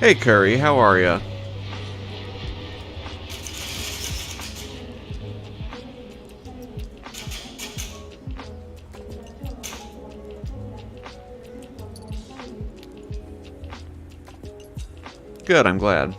Hey Curry, how are ya? Good, I'm glad.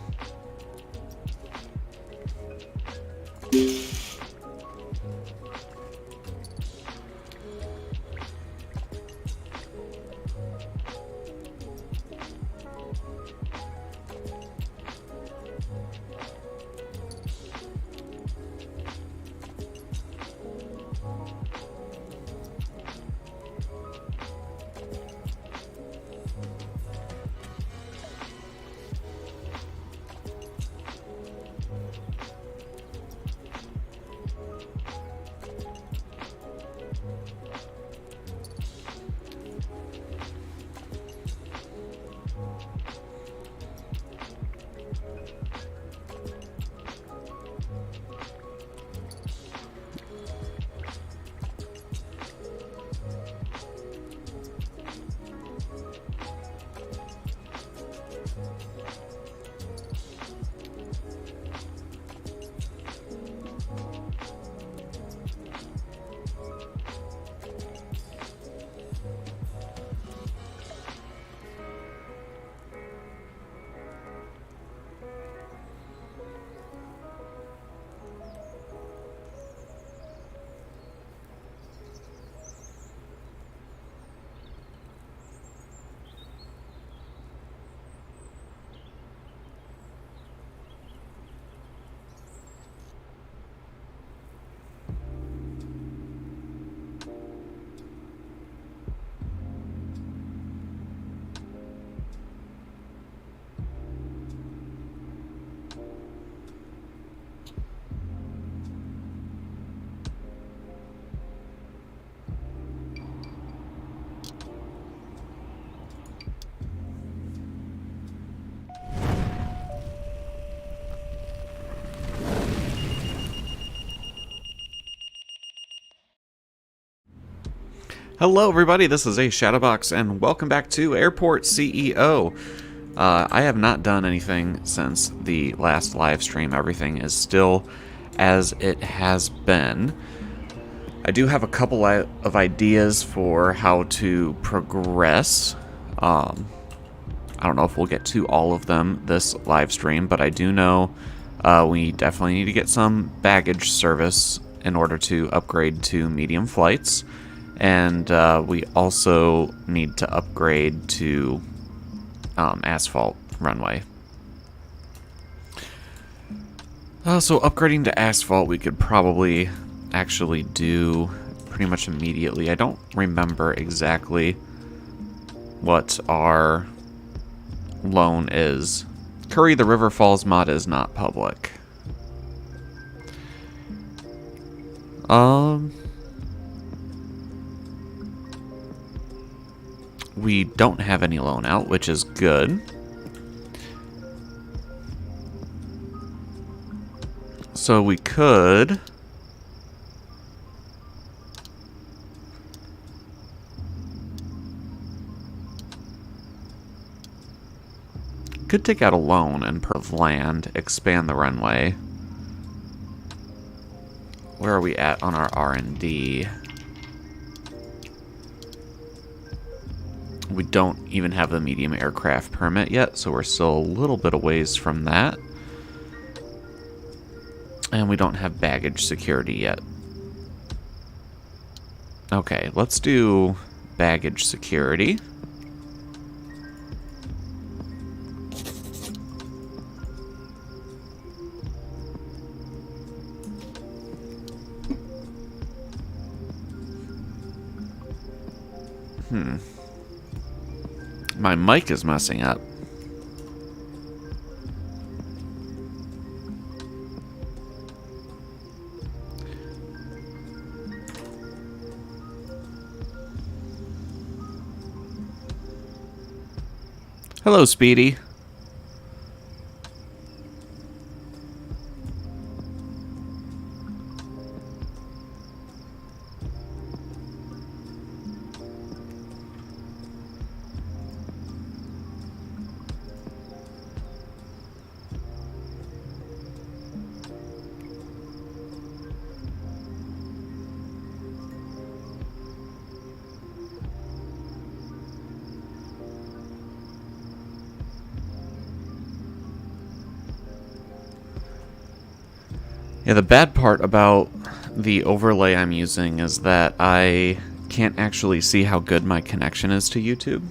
Hello everybody, this is Ace Shadowbox, and welcome back to Airport CEO. I have not done anything since the last live stream. Everything is still as it has been. I do have a couple of ideas for how to progress. I don't know if we'll get to all of them this live stream, but I do know we definitely need to get some baggage service in order to upgrade to medium flights. And we also need to upgrade to asphalt runway. So upgrading to asphalt we could probably actually do pretty much immediately. I don't remember exactly what our loan is. Curry, the River Falls mod is not public. We don't have any loan out, which is good. So we could take out a loan and of land, expand the runway. Where are we at on our R&D? We don't even have the medium aircraft permit yet, so we're still a little bit a ways from that. And we don't have baggage security yet. Okay, let's do baggage security. My mic is messing up. Hello, Speedy. Yeah, the bad part about the overlay I'm using is that I can't actually see how good my connection is to YouTube.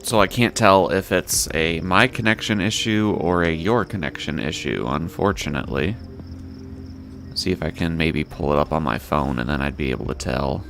So I can't tell if it's a my connection issue or a your connection issue, unfortunately. See if I can maybe pull it up on my phone and then I'd be able to tell.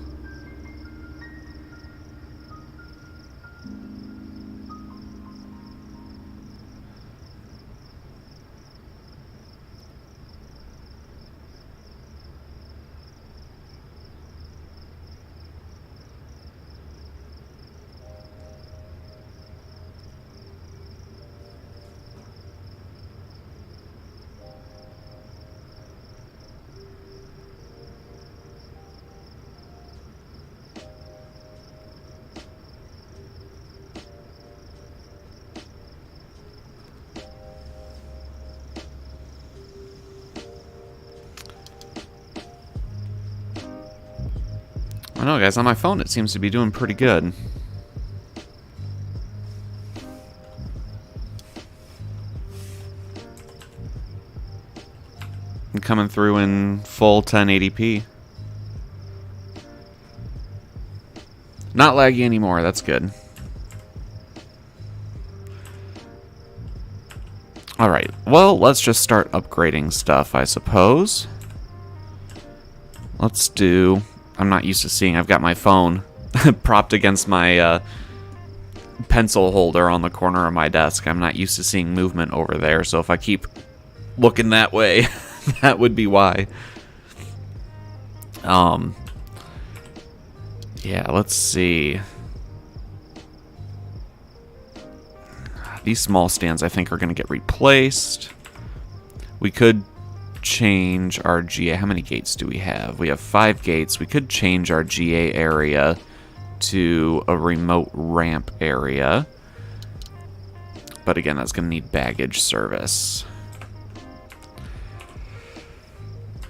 I know, guys, on my phone it seems to be doing pretty good. I'm coming through in full 1080p. Not laggy anymore, that's good. Alright, well, let's just start upgrading stuff, I suppose. Let's do... I'm not used to seeing... I've got my phone propped against my pencil holder on the corner of my desk. I'm not used to seeing movement over there, so if I keep looking that way, that would be why. Yeah, let's see. These small stands, I think, are going to get replaced. We could change our GA. How many gates do we have? We have 5 gates. We could change our GA area to a remote ramp area. But again, that's going to need baggage service.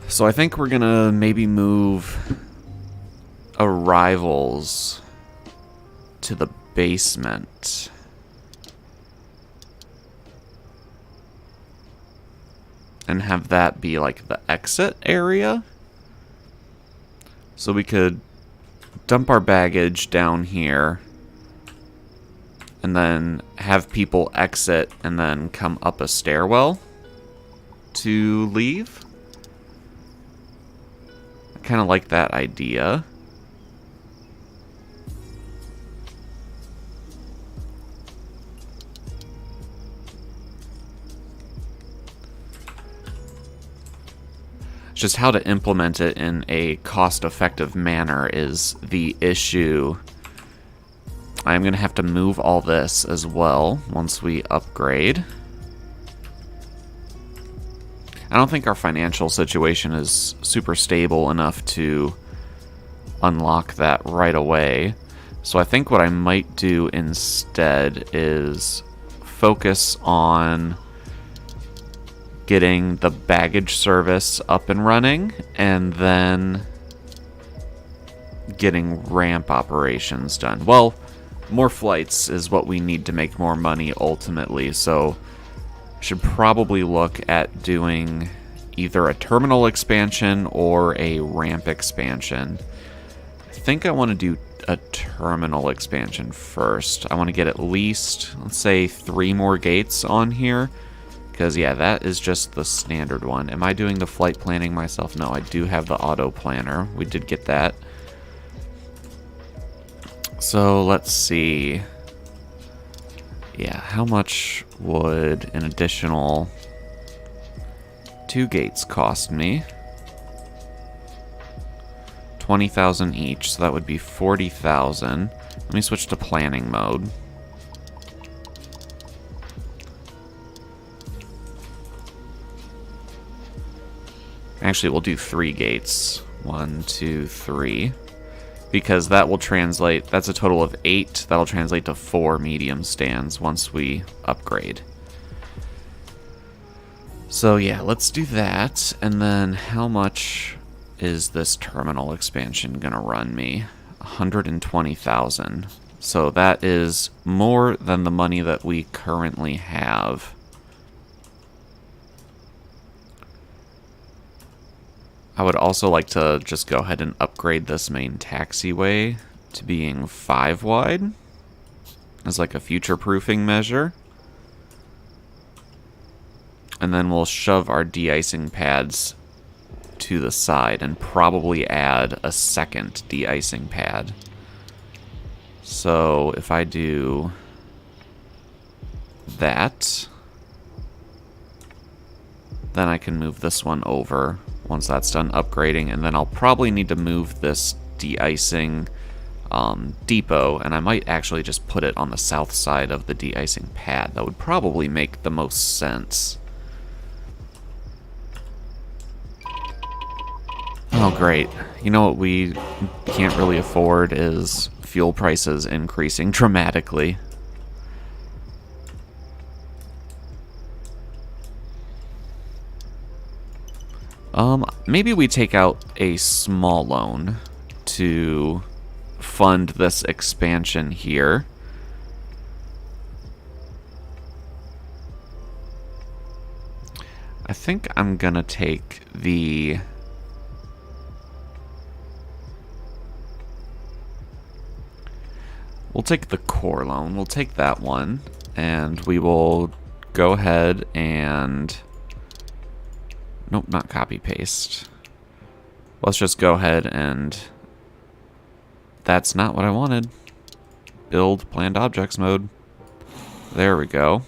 So I think we're going to maybe move arrivals to the basement. And have that be like the exit area. So we could dump our baggage down here. And then have people exit and then come up a stairwell to leave. I kind of like that idea. Just how to implement it in a cost-effective manner is the issue. I'm going to have to move all this as well once we upgrade. I don't think our financial situation is super stable enough to unlock that right away. So I think what I might do instead is focus on getting the baggage service up and running, and then getting ramp operations done. Well, more flights is what we need to make more money ultimately, so should probably look at doing either a terminal expansion or a ramp expansion. I think I want to do a terminal expansion first. I want to get at least, let's say, 3 more gates on here. Because, yeah, that is just the standard one. Am I doing the flight planning myself? No, I do have the auto planner. We did get that. So, let's see. Yeah, how much would an additional 2 gates cost me? 20,000 each, so that would be 40,000. Let me switch to planning mode. Actually, we'll do 3 gates. 1, 2, 3. Because that will translate... That's a total of 8. That'll translate to 4 medium stands once we upgrade. So, yeah, let's do that. And then how much is this terminal expansion going to run me? 120,000. So that is more than the money that we currently have. I would also like to just go ahead and upgrade this main taxiway to being 5 wide as like a future-proofing measure. And then we'll shove our de-icing pads to the side and probably add a second de-icing pad. So if I do that, then I can move this one over once that's done upgrading, and then I'll probably need to move this de-icing depot, and I might actually just put it on the south side of the de-icing pad. That would probably make the most sense. Oh, great. You know what we can't really afford is fuel prices increasing dramatically. Maybe we take out a small loan to fund this expansion here. I think I'm gonna take the... We'll take the core loan. We'll take that one, and we will go ahead and... Nope, not copy paste. Let's just go ahead and... That's not what I wanted. Build planned objects mode. There we go.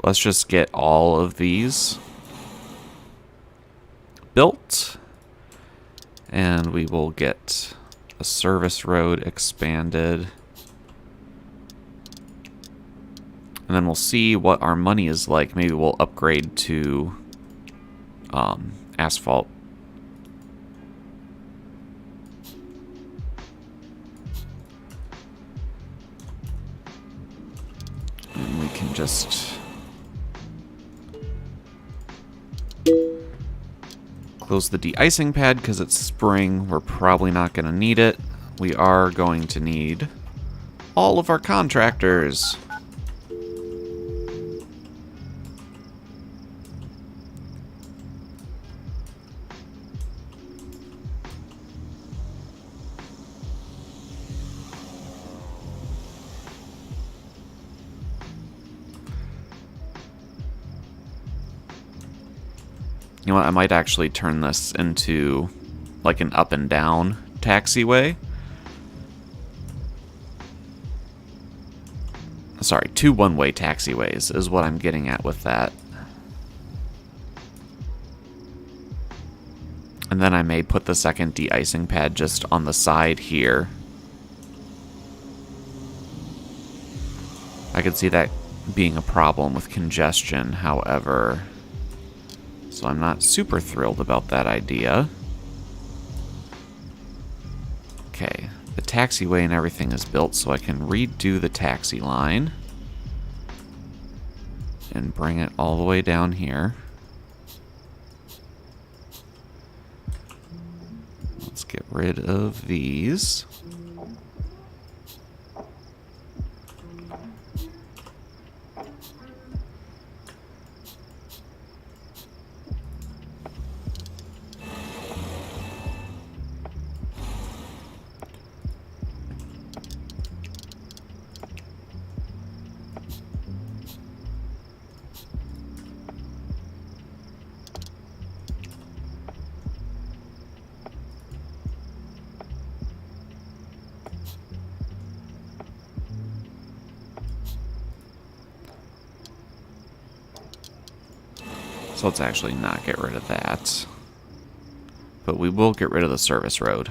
Let's just get all of these built, and we will get a service road expanded, and then we'll see what our money is like. Maybe we'll upgrade to asphalt. And we can just close the de-icing pad because it's spring. We're probably not going to need it. We are going to need all of our contractors. You know what, I might actually turn this into like an up and down taxiway. Sorry, 2 one-way taxiways is what I'm getting at with that. And then I may put the second de-icing pad just on the side here. I could see that being a problem with congestion, however... So I'm not super thrilled about that idea. Okay, the taxiway and everything is built, so I can redo the taxi line and bring it all the way down here. Let's get rid of these. So let's actually not get rid of that. But we will get rid of the service road.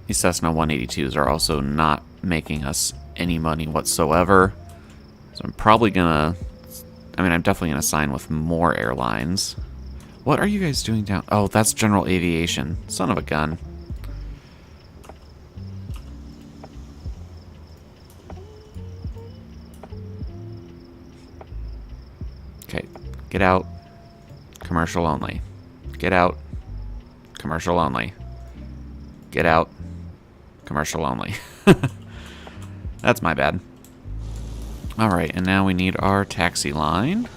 These Cessna 182s are also not making us any money whatsoever. So I'm probably gonna... I mean, I'm definitely gonna sign with more airlines. What are you guys doing down? Oh, that's general aviation. Son of a gun. Okay, get out. Commercial only. Get out. Commercial only. Get out. Commercial only. That's my bad. Alright, and now we need our taxi line.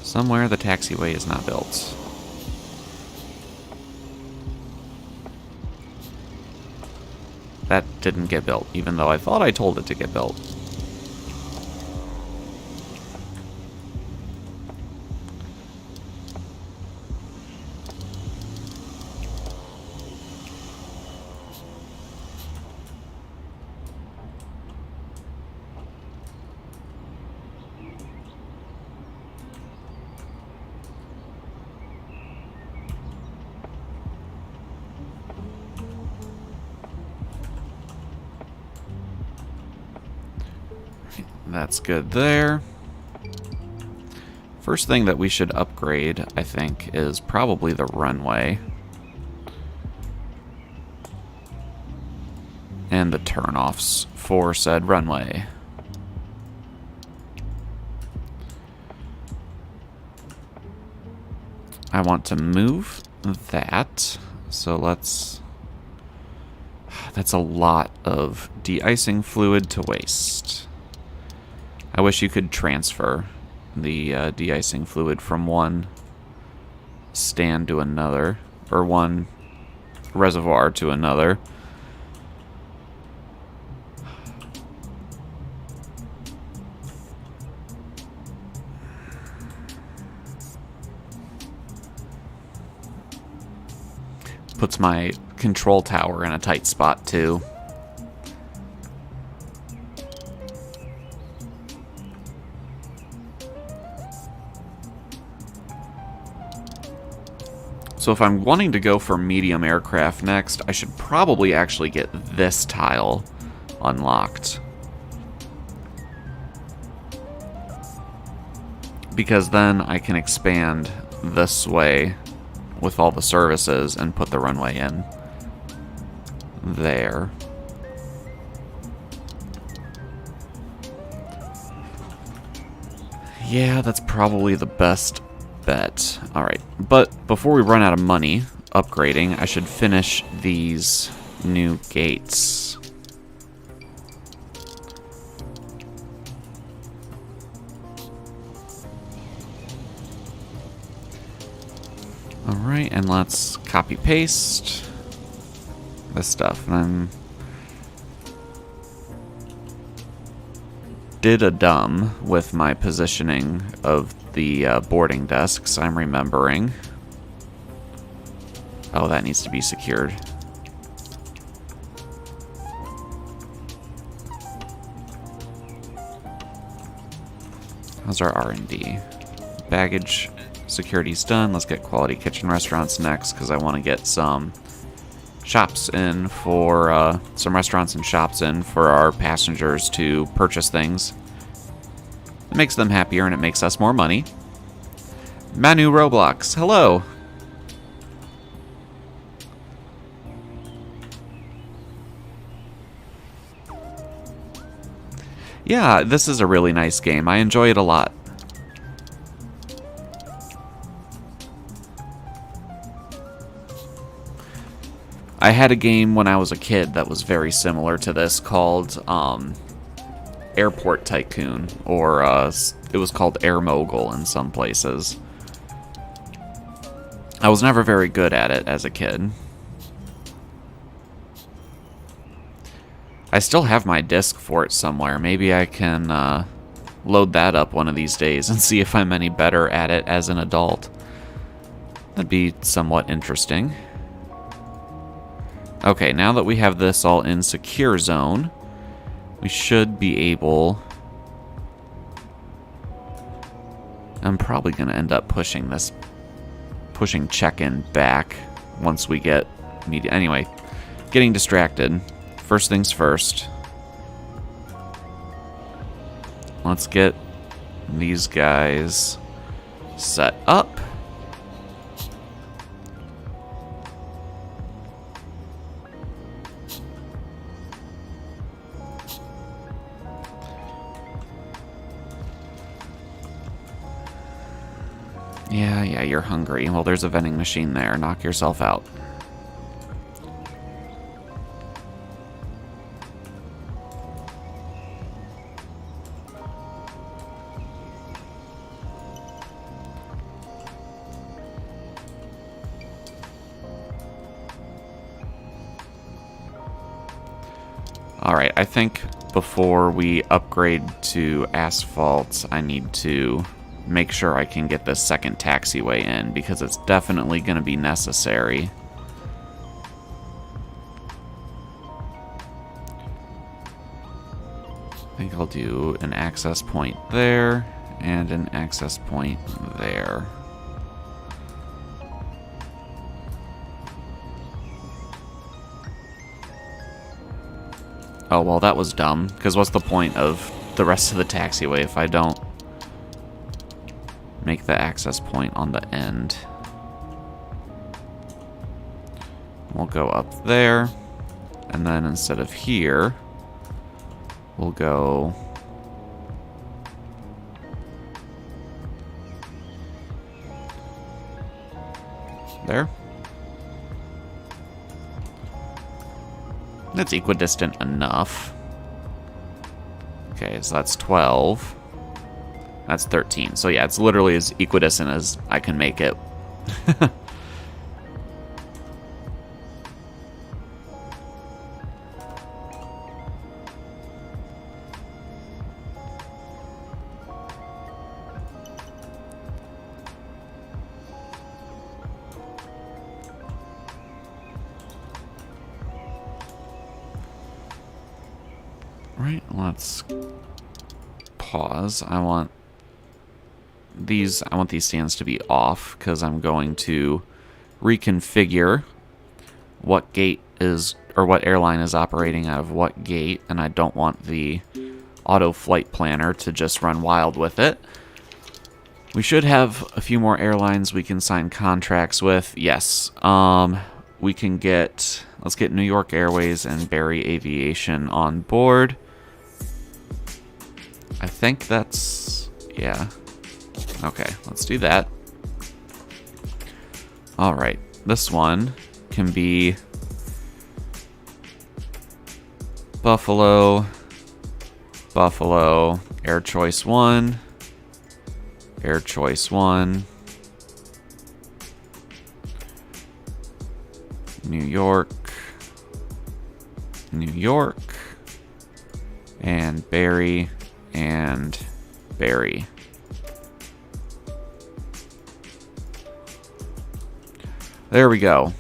Somewhere the taxiway is not built. That didn't get built, even though I thought I told it to get built. That's good there. First thing that we should upgrade, I think, is probably the runway. And the turnoffs for said runway. I want to move that, so let's... That's a lot of de-icing fluid to waste. I wish you could transfer the de-icing fluid from one stand to another, or one reservoir to another. Puts my control tower in a tight spot too. So if I'm wanting to go for medium aircraft next, I should probably actually get this tile unlocked. Because then I can expand this way with all the services and put the runway in there. Yeah, that's probably the best bet. Alright, but before we run out of money upgrading, I should finish these new gates. Alright, and let's copy paste this stuff. And I'm did a dumb with my positioning of the boarding desks, I'm remembering. Oh, that needs to be secured. How's our R&D? Baggage security's done. Let's get quality kitchen restaurants next, because I want to get some shops in for, some restaurants and shops in for our passengers to purchase things. It makes them happier and it makes us more money. Manu Roblox, hello! Yeah, this is a really nice game. I enjoy it a lot. I had a game when I was a kid that was very similar to this called Airport Tycoon, or it was called Air Mogul in some places. I was never very good at it as a kid. I still have my disc for it somewhere. Maybe I can load that up one of these days and see if I'm any better at it as an adult. That'd be somewhat interesting. Okay, now that we have this all in secure zone, we should be able... I'm probably going to end up pushing check-in back once we get media. Anyway, getting distracted. First things first. Let's get these guys set up. Yeah, you're hungry. Well, there's a vending machine there. Knock yourself out. Alright, I think before we upgrade to asphalt, I need to make sure I can get this second taxiway in, because it's definitely going to be necessary. I think I'll do an access point there, and an access point there. Oh, well, that was dumb, because what's the point of the rest of the taxiway if I don't make the access point on the end? We'll go up there, and then instead of here, we'll go there. That's equidistant enough. Okay, so that's 12. That's 13. So yeah, it's literally as equidistant as I can make it. Right, let's pause. I want these stands to be off because I'm going to reconfigure what gate is, or what airline is operating out of what gate, and I don't want the auto flight planner to just run wild with it. We should have a few more airlines we can sign contracts with. Yes. We can let's get New York Airways and Barry Aviation on board. I think that's, yeah. Okay, let's do that. All right, this one can be Buffalo, Buffalo, Air Choice 1, Air Choice 1, New York, New York, and Barry, and Barry. There we go.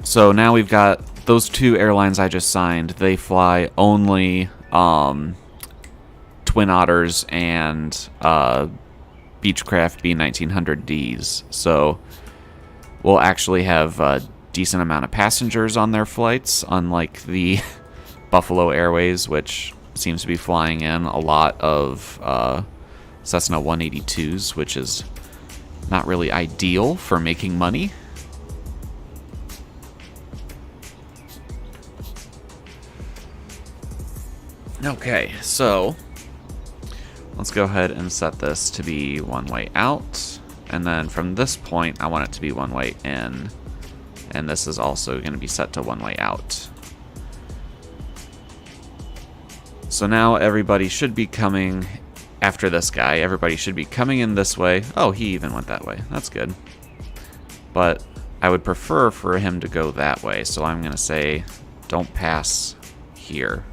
So now we've got those two airlines I just signed. They fly only Twin Otters and Beechcraft B1900Ds. So we'll actually have a decent amount of passengers on their flights, unlike the Buffalo Airways, which seems to be flying in a lot of Cessna 182s, which is not really ideal for making money. Okay, so let's go ahead and set this to be one way out, and then from this point I want it to be one way in, and this is also going to be set to one way out. So now everybody should be coming after this guy. Everybody should be coming in this way. Oh, he even went that way. That's good. But I would prefer for him to go that way, so I'm going to say don't pass here.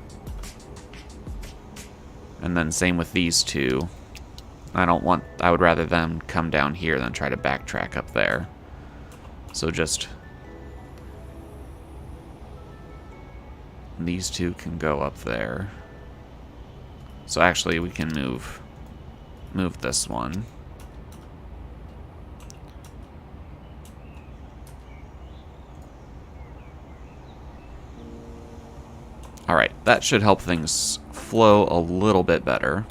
And then same with these two. I would rather them come down here than try to backtrack up there. So just these two can go up there. So actually we can move this one. Alright, that should help things flow a little bit better.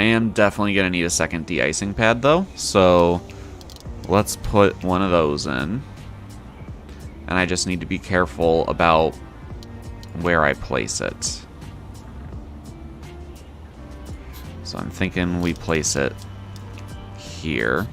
I am definitely going to need a second de-icing pad, though. So let's put one of those in. And I just need to be careful about where I place it. So I'm thinking we place it here.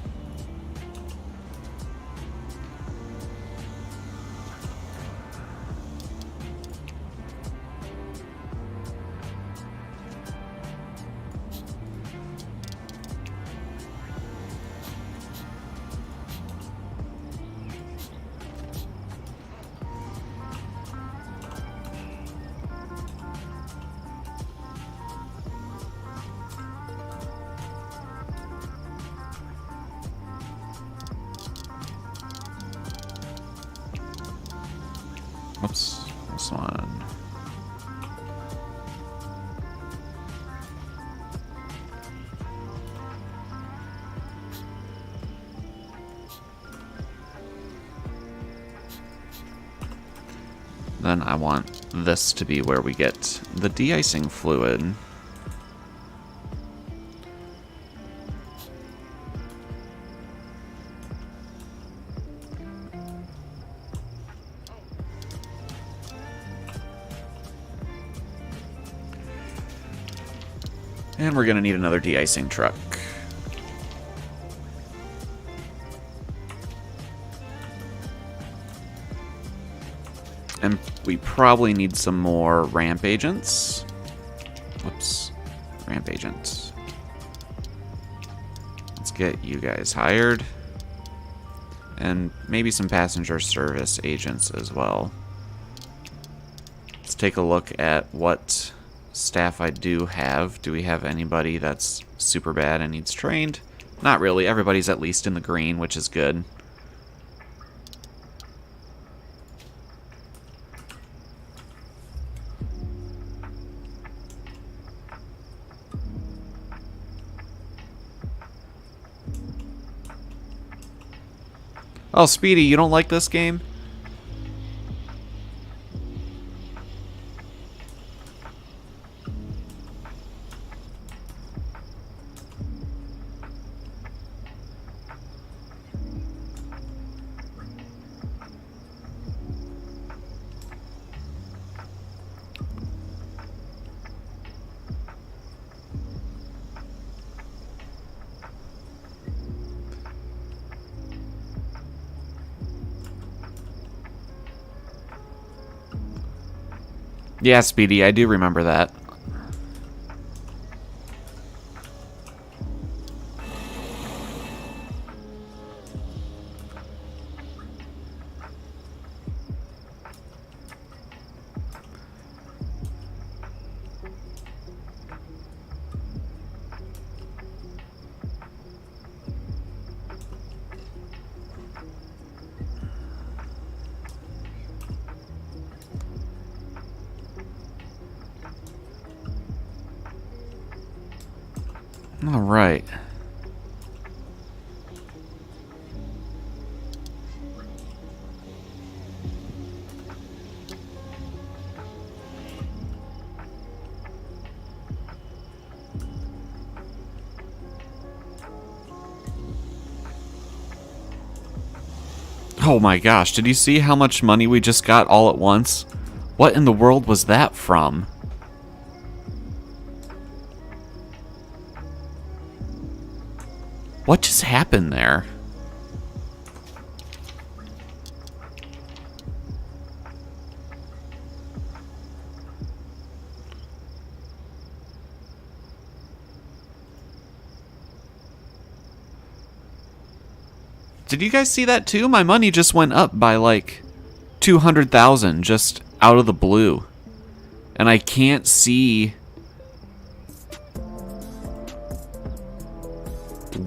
Oops, this one. Then I want this to be where we get the de-icing fluid. And we're going to need another de-icing truck. And we probably need some more ramp agents. Whoops. Ramp agents. Let's get you guys hired. And maybe some passenger service agents as well. Let's take a look at what staff I do have. Do we have anybody that's super bad and needs trained? Not really. Everybody's at least in the green, which is good. Oh, Speedy, you don't like this game? Yeah, Speedy, I do remember that. All right. Oh my gosh, did you see how much money we just got all at once? What in the world was that from? What just happened there? Did you guys see that too? My money just went up by like 200,000 just out of the blue. And I can't see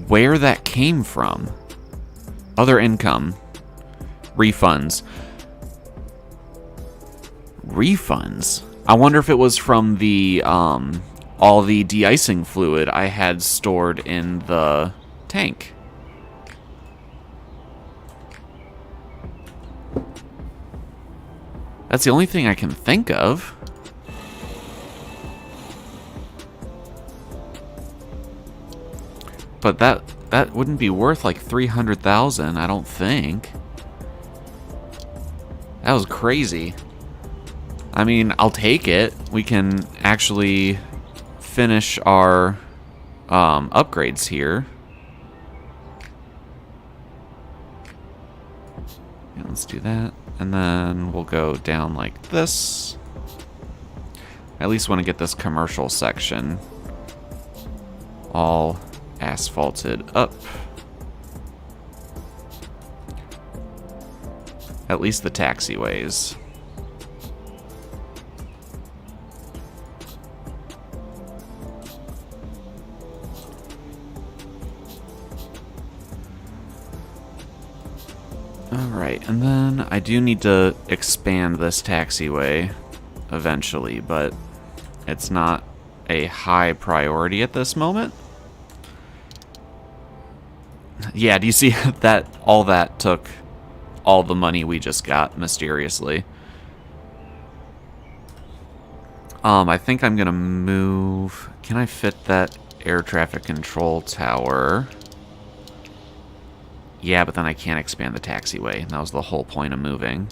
where that came from. Other income. Refunds. Refunds? I wonder if it was from the, all the de-icing fluid I had stored in the tank. That's the only thing I can think of. But that wouldn't be worth like 300,000, I don't think. That was crazy. I mean, I'll take it. We can actually finish our upgrades here. Yeah, let's do that. And then we'll go down like this. I at least want to get this commercial section all asphalted up. At least the taxiways. Alright, and then I do need to expand this taxiway eventually, but it's not a high priority at this moment. Yeah, do you see that all that took all the money we just got mysteriously? I think I'm gonna move. Can I fit that air traffic control tower? Yeah, but then I can't expand the taxiway. That was the whole point of moving.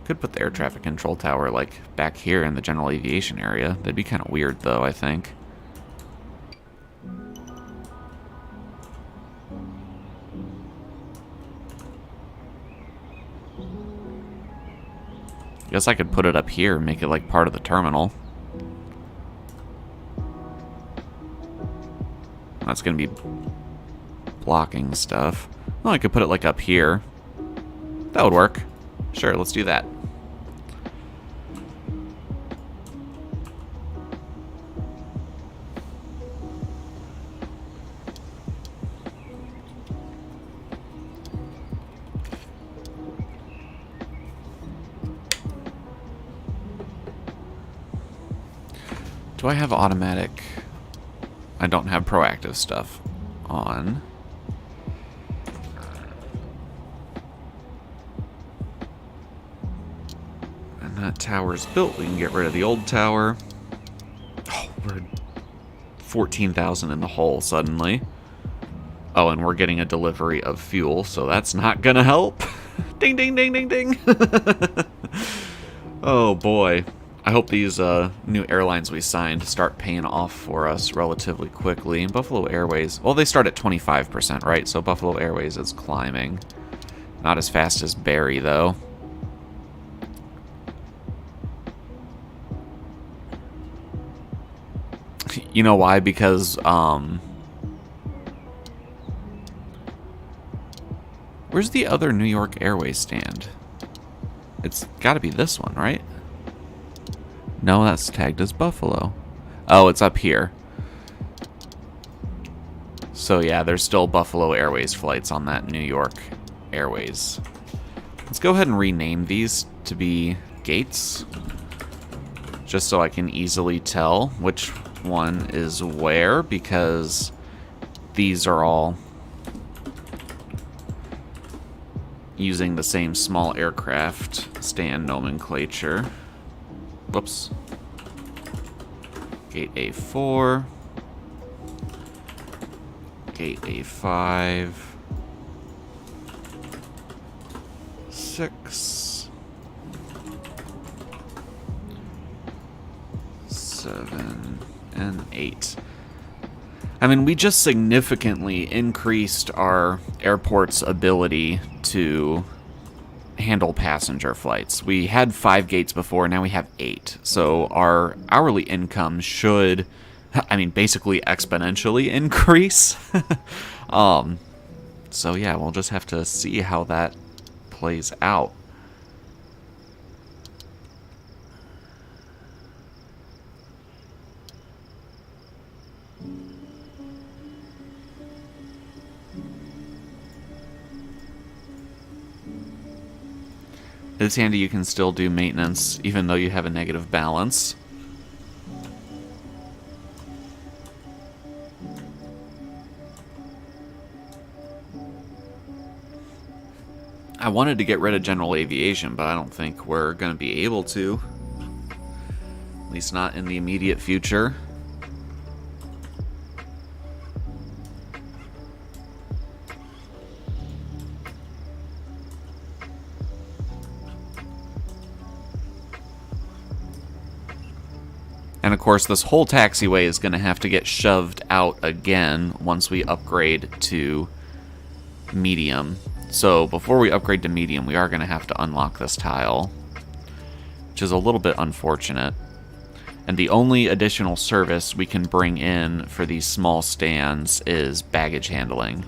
Could put the air traffic control tower, like, back here in the general aviation area. That'd be kind of weird, though, I think. Guess I could put it up here and make it, like, part of the terminal. That's gonna be blocking stuff. Well, I could put it, like, up here. That would work. Sure, let's do that. Do I have automatic? I don't have proactive stuff on. And that tower's built. We can get rid of the old tower. Oh, we're 14,000 in the hole suddenly. Oh, and we're getting a delivery of fuel, so that's not gonna help. Ding, ding, ding, ding, ding. Oh, boy. I hope these new airlines we signed start paying off for us relatively quickly. Buffalo Airways, well, they start at 25%, right? So Buffalo Airways is climbing. Not as fast as Barry, though. You know why? Because, where's the other New York Airways stand? It's gotta be this one, right? No, that's tagged as Buffalo. Oh, it's up here. So yeah, there's still Buffalo Airways flights on that New York Airways. Let's go ahead and rename these to be gates, just so I can easily tell which one is where, because these are all using the same small aircraft stand nomenclature. Whoops. Gate A4. Gate A5. 6. 7. And 8. I mean, we just significantly increased our airport's ability to handle passenger flights. We had 5 gates before, now we have 8. So our hourly income should, I mean, basically exponentially increase. So yeah, we'll just have to see how that plays out. It's handy you can still do maintenance even though you have a negative balance. I wanted to get rid of general aviation, but I don't think we're going to be able to. At least not in the immediate future. And of course, this whole taxiway is going to have to get shoved out again once we upgrade to medium. So before we upgrade to medium, we are going to have to unlock this tile, which is a little bit unfortunate. And the only additional service we can bring in for these small stands is baggage handling.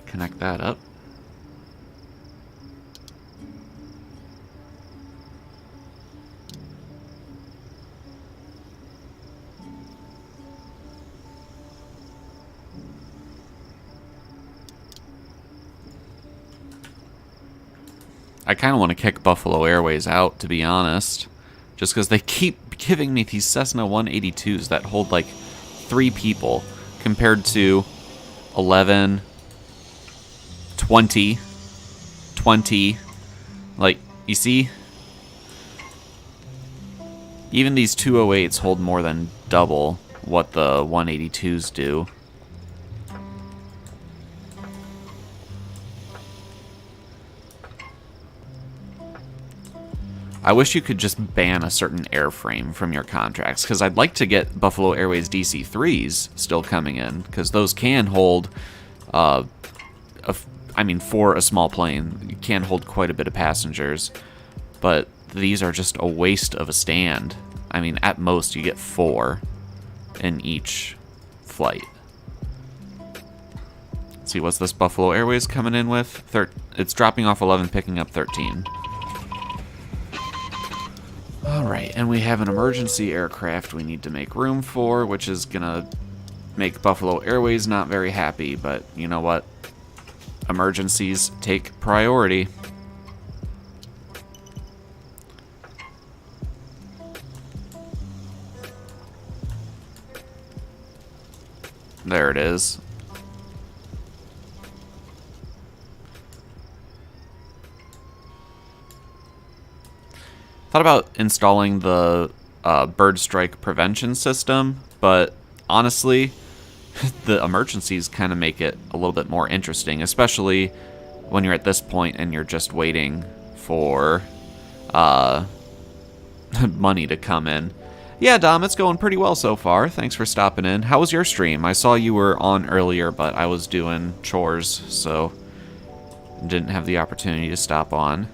Connect that up. I kind of want to kick Buffalo Airways out, to be honest. Just because they keep giving me these Cessna 182s that hold like 3 people compared to 11, 20, 20. Like, you see? Even these 208s hold more than double what the 182s do. I wish you could just ban a certain airframe from your contracts, because I'd like to get Buffalo Airways DC-3s still coming in, because those can hold, I mean, for a small plane, you can hold quite a bit of passengers, but these are just a waste of a stand. I mean, at most, you get 4 in each flight. Let's see, what's this Buffalo Airways coming in with? It's dropping off 11, picking up 13. Alright, and we have an emergency aircraft we need to make room for, which is gonna make Buffalo Airways not very happy, but you know what? Emergencies take priority. There it is. Thought about installing the bird strike prevention system, but honestly, the emergencies kind of make it a little bit more interesting, especially when you're at this point and you're just waiting for money to come in. Yeah, Dom, it's going pretty well so far. Thanks for stopping in. How was your stream? I saw you were on earlier, but I was doing chores, so didn't have the opportunity to stop on.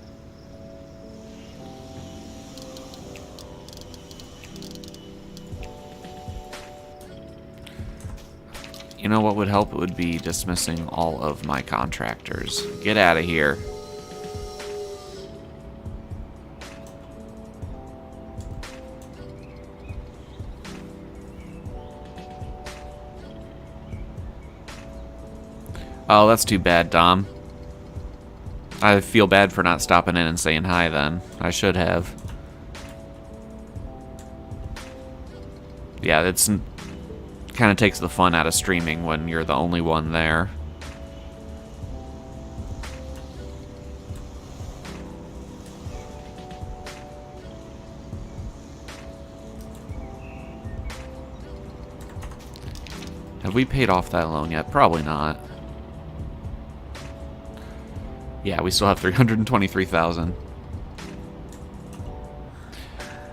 You know what would help? It would be dismissing all of my contractors. Get out of here. Oh, that's too bad, Dom. I feel bad for not stopping in and saying hi then. I should have. Yeah, it's kind of takes the fun out of streaming when you're the only one there. Have we paid off that loan yet? Probably not. Yeah, we still have 323,000.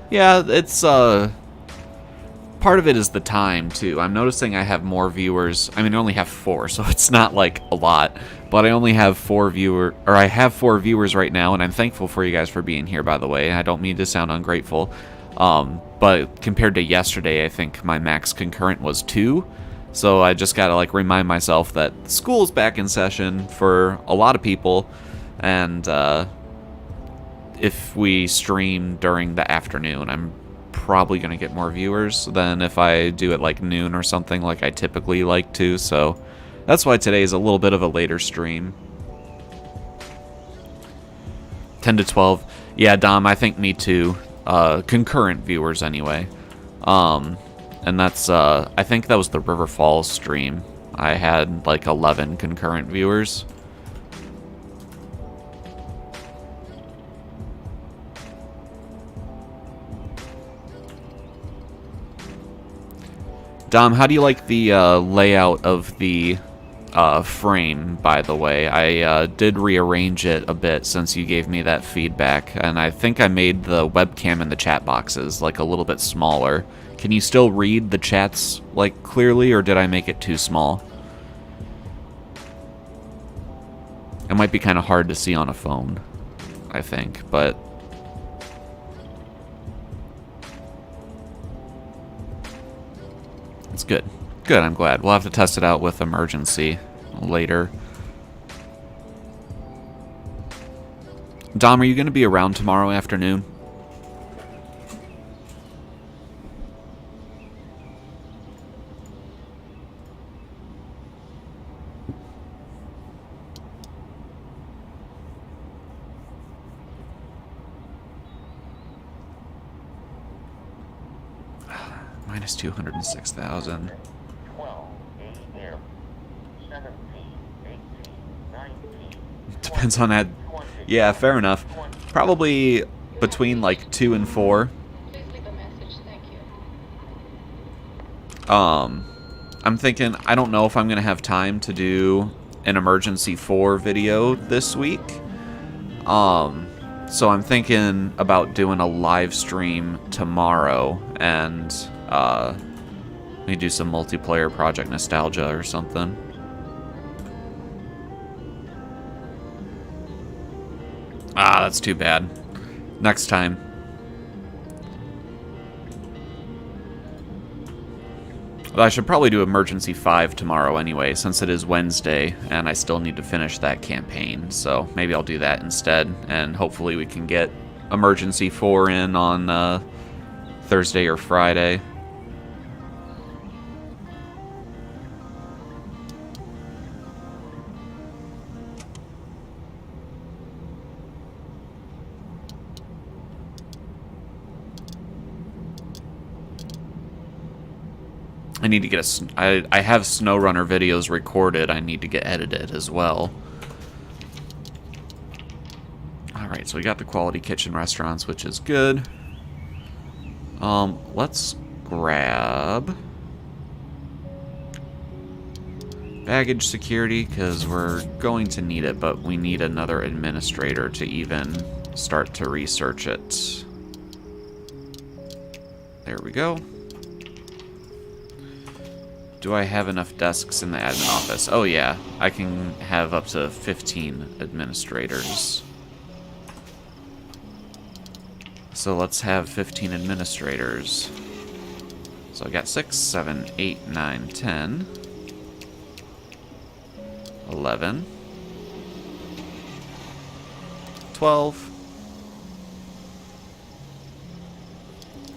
Yeah, it's part of it is the time too. I'm noticing I have more viewers. I mean, I only have 4, so it's not like a lot. But I only have 4 I have 4 viewers right now, and I'm thankful for you guys for being here, by the way. I don't mean to sound ungrateful. But compared to yesterday, I think my max concurrent was 2. So I just gotta like remind myself that school's back in session for a lot of people, and if we stream during the afternoon, I'm probably gonna get more viewers than if I do it like noon or something like I typically like to. So that's why today is a little bit of a later stream. 10 to 12. Yeah, Dom, I think me too. Concurrent viewers anyway. And that's, I think that was the River Falls stream. I had like 11 concurrent viewers. Dom, how do you like the layout of the frame, by the way? I did rearrange it a bit since you gave me that feedback, and I think I made the webcam in the chat boxes like a little bit smaller. Can you still read the chats like clearly, or did I make it too small? It might be kind of hard to see on a phone, I think, but... It's good. Good, I'm glad. We'll have to test it out with emergency later. Dom, are you going to be around tomorrow afternoon? Minus 206,000. Depends on that. Yeah, fair enough. Probably between like 2 and 4. I'm thinking, I don't know if I'm going to have time to do an emergency 4 video this week. So I'm thinking about doing a live stream tomorrow and maybe do some multiplayer Project Nostalgia or something. Ah, that's too bad. Next time. Well, I should probably do Emergency 5 tomorrow anyway, since it is Wednesday, and I still need to finish that campaign, so maybe I'll do that instead, and hopefully we can get Emergency 4 in on Thursday or Friday. I need to get I have SnowRunner videos recorded. I need to get edited as well. Alright, so we got the quality kitchen restaurants, which is good. Let's grab baggage security, because we're going to need it, but we need another administrator to even start to research it. There we go. Do I have enough desks in the admin office? Oh yeah, I can have up to 15 administrators. So let's have 15 administrators. So I got 6, 7, 8, 9, 10, 11, 12,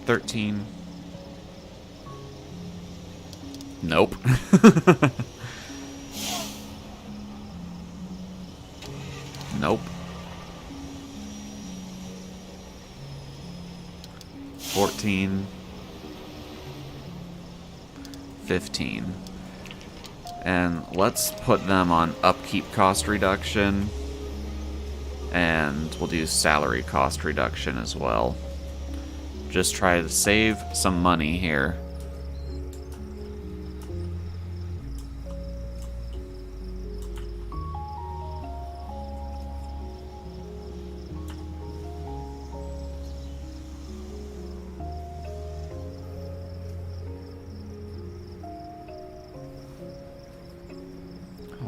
13. Nope. Nope. 14. 15. And let's put them on upkeep cost reduction. And we'll do salary cost reduction as well. Just try to save some money here.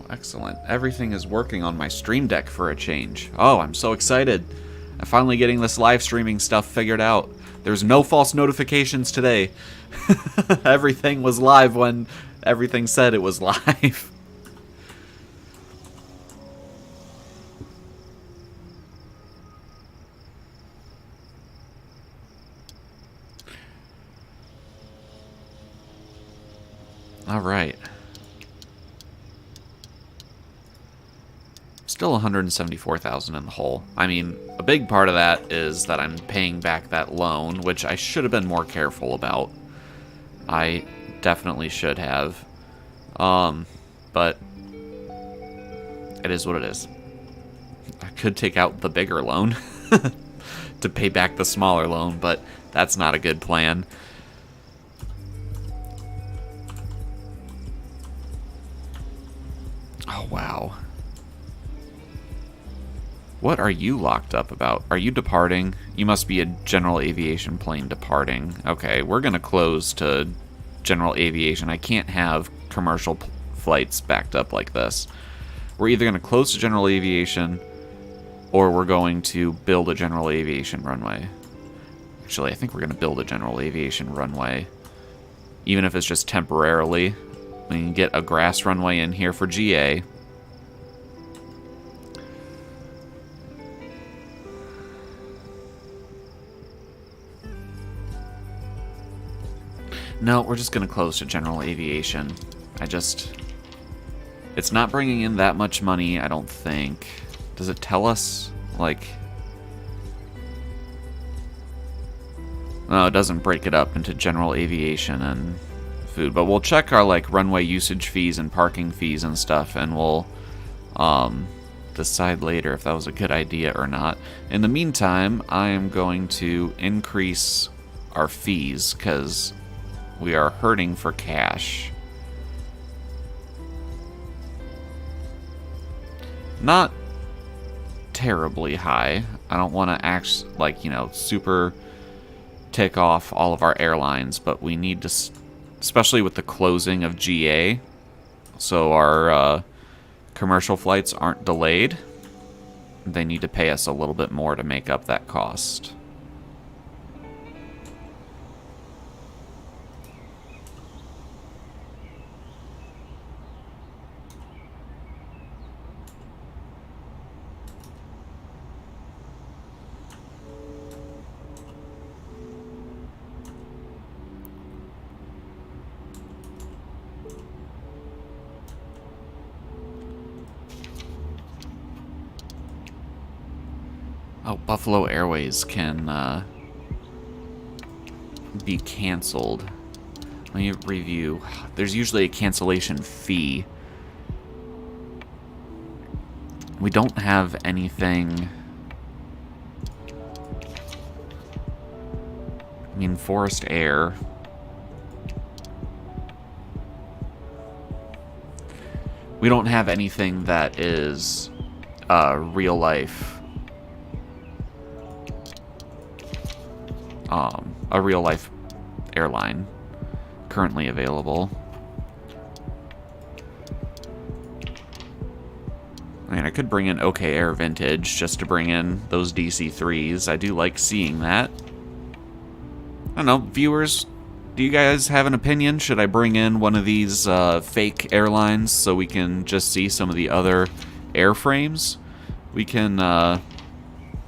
Excellent. Everything is working on my Stream Deck for a change. Oh, I'm so excited. I'm finally getting this live streaming stuff figured out. There's no false notifications today. Everything was live when everything said it was live. All right. still 174,000 in the hole. I mean, a big part of that is that I'm paying back that loan, which I should have been more careful about. I definitely should have. But it is what it is. I could take out the bigger loan to pay back the smaller loan, but that's not a good plan. Oh, wow. What are you locked up about? Are you departing? You must be a general aviation plane departing. Okay, we're going to close to general aviation. I can't have commercial flights backed up like this. We're either going to close to general aviation or we're going to build a general aviation runway. Actually, I think we're going to build a general aviation runway. Even if it's just temporarily. We can get a grass runway in here for GA. No, we're just going to close to general aviation. It's not bringing in that much money, I don't think. Does it tell us, like... No, it doesn't break it up into general aviation and food. But we'll check our, like, runway usage fees and parking fees and stuff, and we'll decide later if that was a good idea or not. In the meantime, I am going to increase our fees, because we are hurting for cash. Not terribly high. I don't want to act like, super tick off all of our airlines, but we need to, especially with the closing of GA, so our commercial flights aren't delayed, they need to pay us a little bit more to make up that cost. Oh, Buffalo Airways can be canceled. Let me review. There's usually a cancellation fee. We don't have anything. I mean, Forest Air. We don't have anything that is real life. A real life airline currently available. I mean, I could bring in OK Air Vintage just to bring in those DC-3s. I do like seeing that. I don't know, viewers, do you guys have an opinion? Should I bring in one of these fake airlines so we can just see some of the other airframes? We can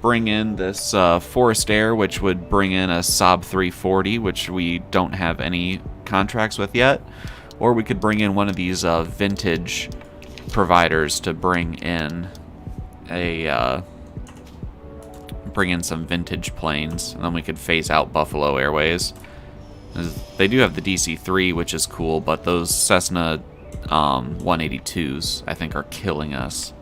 bring in this Forest Air, which would bring in a Saab 340, which we don't have any contracts with yet. Or we could bring in one of these vintage providers to bring in some vintage planes, and then we could phase out Buffalo Airways. They do have the DC-3, which is cool, but those Cessna 182s, I think, are killing us.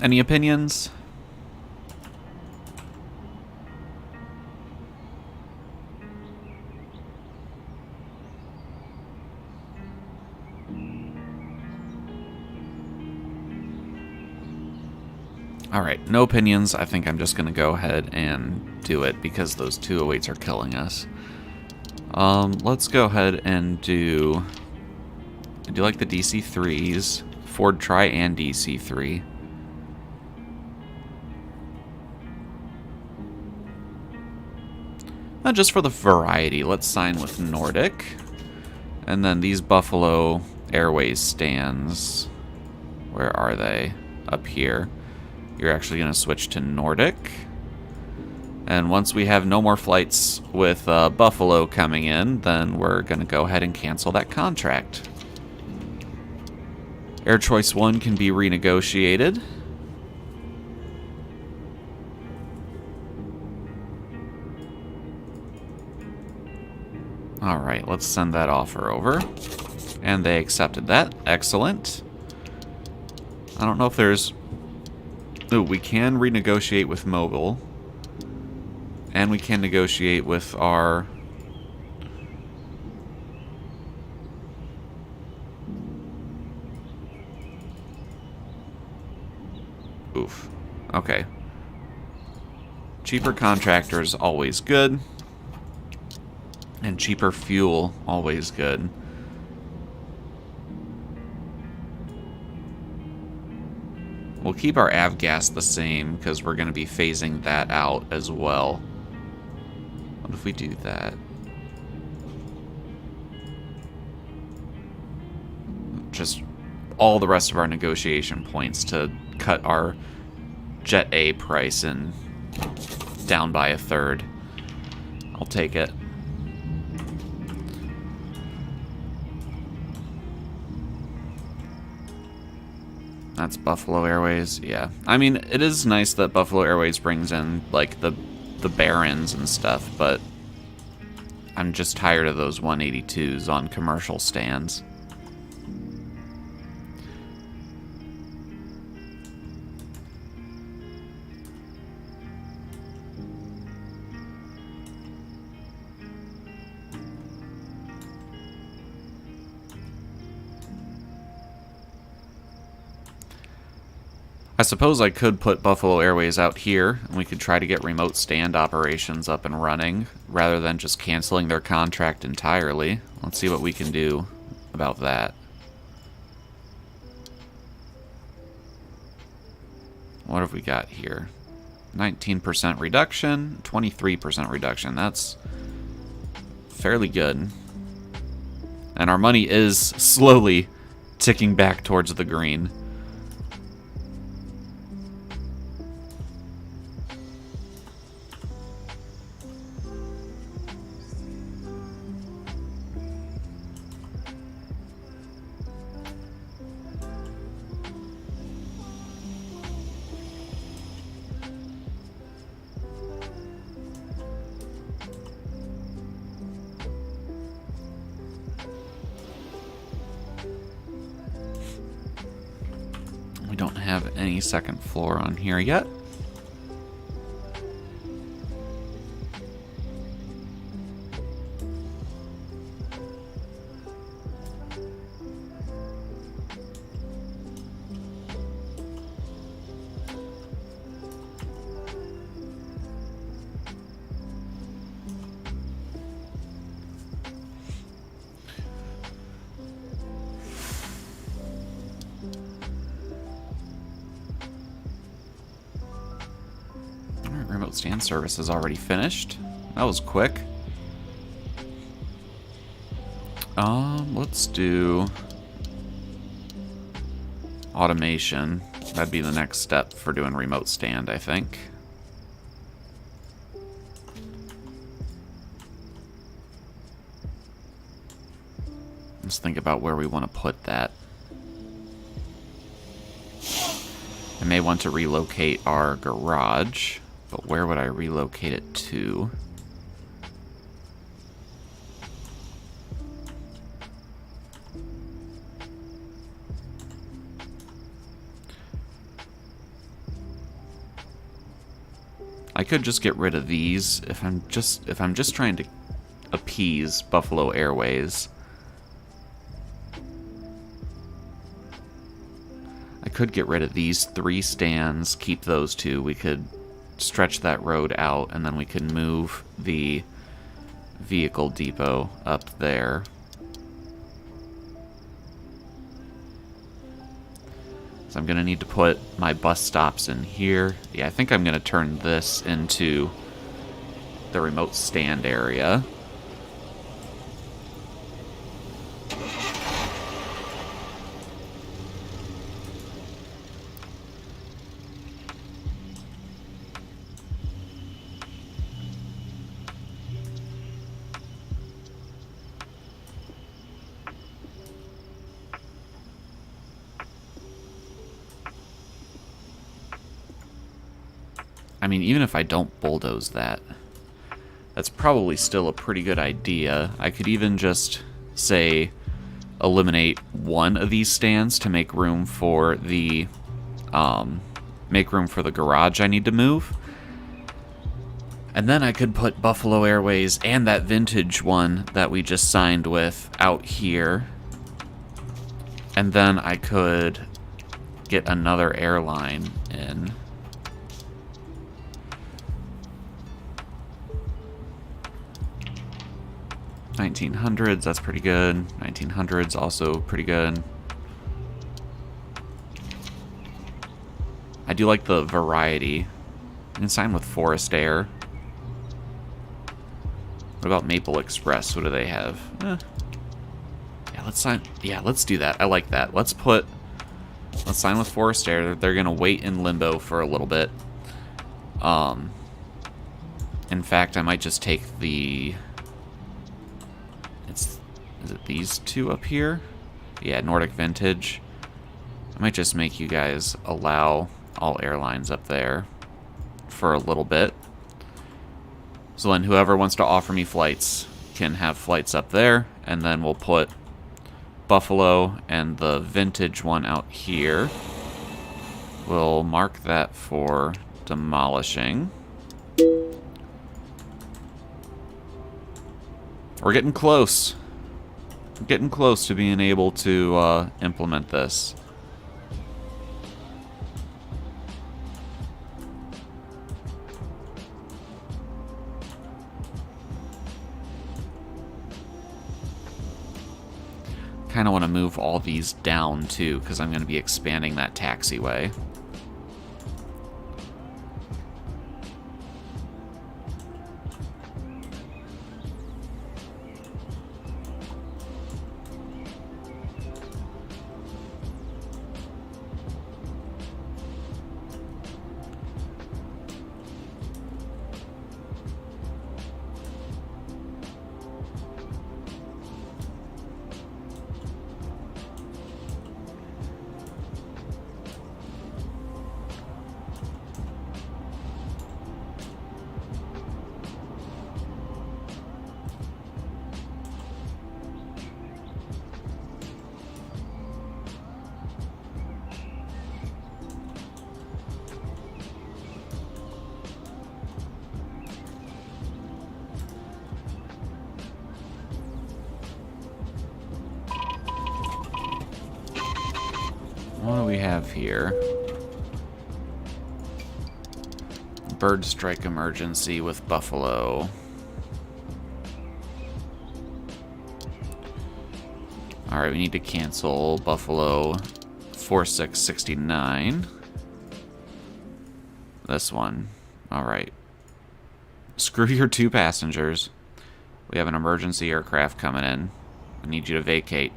Any opinions? Alright, no opinions. I think I'm just going to go ahead and do it because those 208s are killing us. Let's go ahead and do... I do like the DC-3s. Ford Tri and DC-3. Just for the variety, let's sign with Nordic. And then these Buffalo Airways stands, where are they? Up here. You're actually going to switch to Nordic. And once we have no more flights with Buffalo coming in, then we're going to go ahead and cancel that contract. Air Choice 1 can be renegotiated. Alright, let's send that offer over. And they accepted that. Excellent. I don't know if there's... Ooh, we can renegotiate with Mobile. And we can negotiate with our... Oof. Okay. Cheaper contractors, always good. And cheaper fuel, always good. We'll keep our avgas the same, because we're going to be phasing that out as well. What if we do that? Just all the rest of our negotiation points to cut our Jet A price in down by a third. I'll take it. That's Buffalo Airways, yeah. I mean, it is nice that Buffalo Airways brings in, like, the Barons and stuff, but I'm just tired of those 182s on commercial stands. I suppose I could put Buffalo Airways out here, and we could try to get remote stand operations up and running, rather than just canceling their contract entirely. Let's see what we can do about that. What have we got here? 19% reduction, 23% reduction. That's fairly good. And our money is slowly ticking back towards the green. We don't have any second floor on here yet. Remote stand service is already finished. That was quick. Let's do automation. That'd be the next step for doing remote stand, I think. Let's think about where we want to put that. I may want to relocate our garage. But where would I relocate it to? I could just get rid of these if I'm just trying to appease Buffalo Airways. I could get rid of these 3 stands, keep those 2. We could stretch that road out, and then we can move the vehicle depot up there. So I'm going to need to put my bus stops in here. Yeah, I think I'm going to turn this into the remote stand area. I mean, even if I don't bulldoze that, that's probably still a pretty good idea. I could even just, say, eliminate one of these stands to make room for the garage I need to move. And then I could put Buffalo Airways and that vintage one that we just signed with out here. And then I could get another airline in. 1900s, that's pretty good. 1900s, also pretty good. I do like the variety. I can sign with Forest Air. What about Maple Express? What do they have? Yeah, let's sign. Yeah, let's do that. I like that. Let's sign with Forest Air. They're gonna wait in limbo for a little bit. In fact, I might just take the. Is it these two up here? Yeah, Nordic Vintage. I might just make you guys allow all airlines up there for a little bit. So then whoever wants to offer me flights can have flights up there, and then we'll put Buffalo and the vintage one out here. We'll mark that for demolishing. We're getting close. We're getting close to being able to implement this. Kind of want to move all these down too, because I'm going to be expanding that taxiway. What do we have here? Bird strike emergency with Buffalo. Alright, we need to cancel Buffalo 4669. This one. Alright. Screw your 2 passengers. We have an emergency aircraft coming in. I need you to vacate.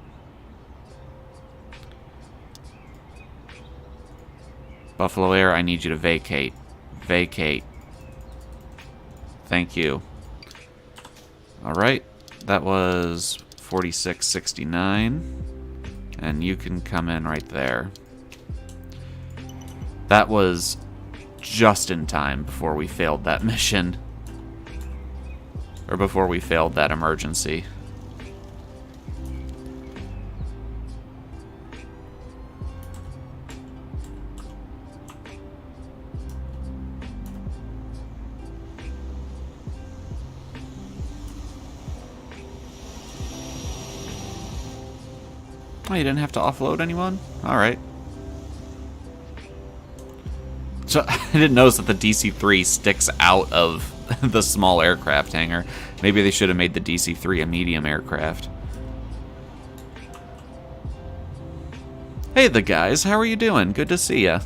Buffalo Air, I need you to vacate. Vacate. Thank you. Alright, that was 4669. And you can come in right there. That was just in time before we failed that mission. Or before we failed that emergency. Oh, you didn't have to offload anyone? Alright. So, I didn't notice that the DC-3 sticks out of the small aircraft hangar. Maybe they should have made the DC-3 a medium aircraft. Hey the guys, how are you doing? Good to see ya.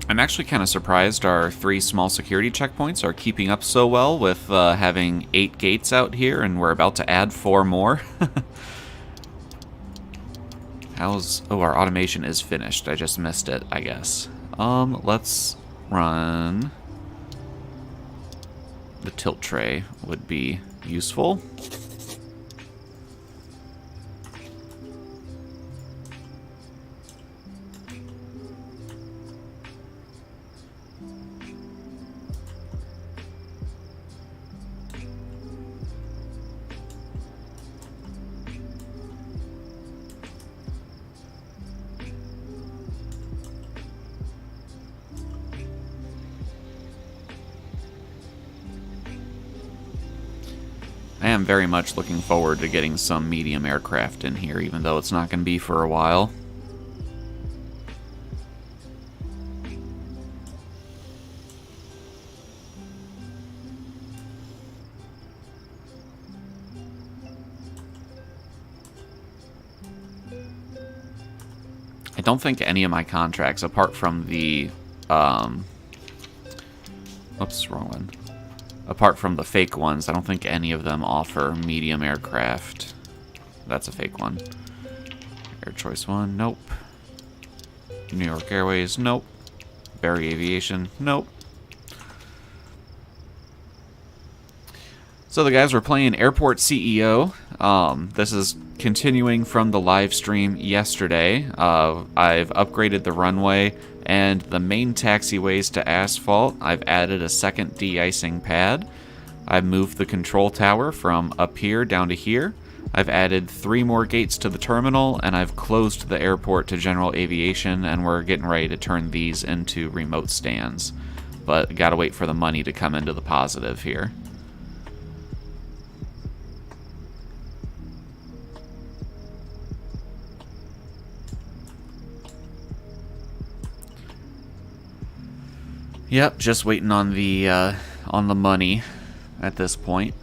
I'm actually kind of surprised our 3 small security checkpoints are keeping up so well with having 8 gates out here, and we're about to add 4 more. Oh, our automation is finished. I just missed it, I guess. Let's run... The tilt tray would be useful. I am very much looking forward to getting some medium aircraft in here, even though it's not going to be for a while. I don't think any of my contracts, apart from the... Oops, wrong one. Apart from the fake ones, I don't think any of them offer medium aircraft. That's a fake one. Air Choice 1, nope. New York Airways, nope. Barry Aviation, nope. So the guys were playing Airport CEO. This is continuing from the live stream yesterday. I've upgraded the runway and the main taxiways to asphalt. I've added a second de-icing pad. I've moved the control tower from up here down to here. I've added 3 more gates to the terminal, and I've closed the airport to general aviation, and we're getting ready to turn these into remote stands. But gotta wait for the money to come into the positive here. Yep, just waiting on the money at this point.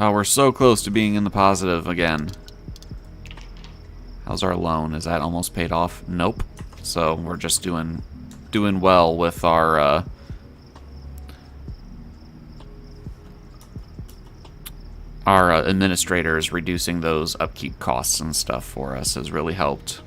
Oh, we're so close to being in the positive again. How's our loan? Is that almost paid off? Nope. So we're just doing well with our administrators. Reducing those upkeep costs and stuff for us has really helped.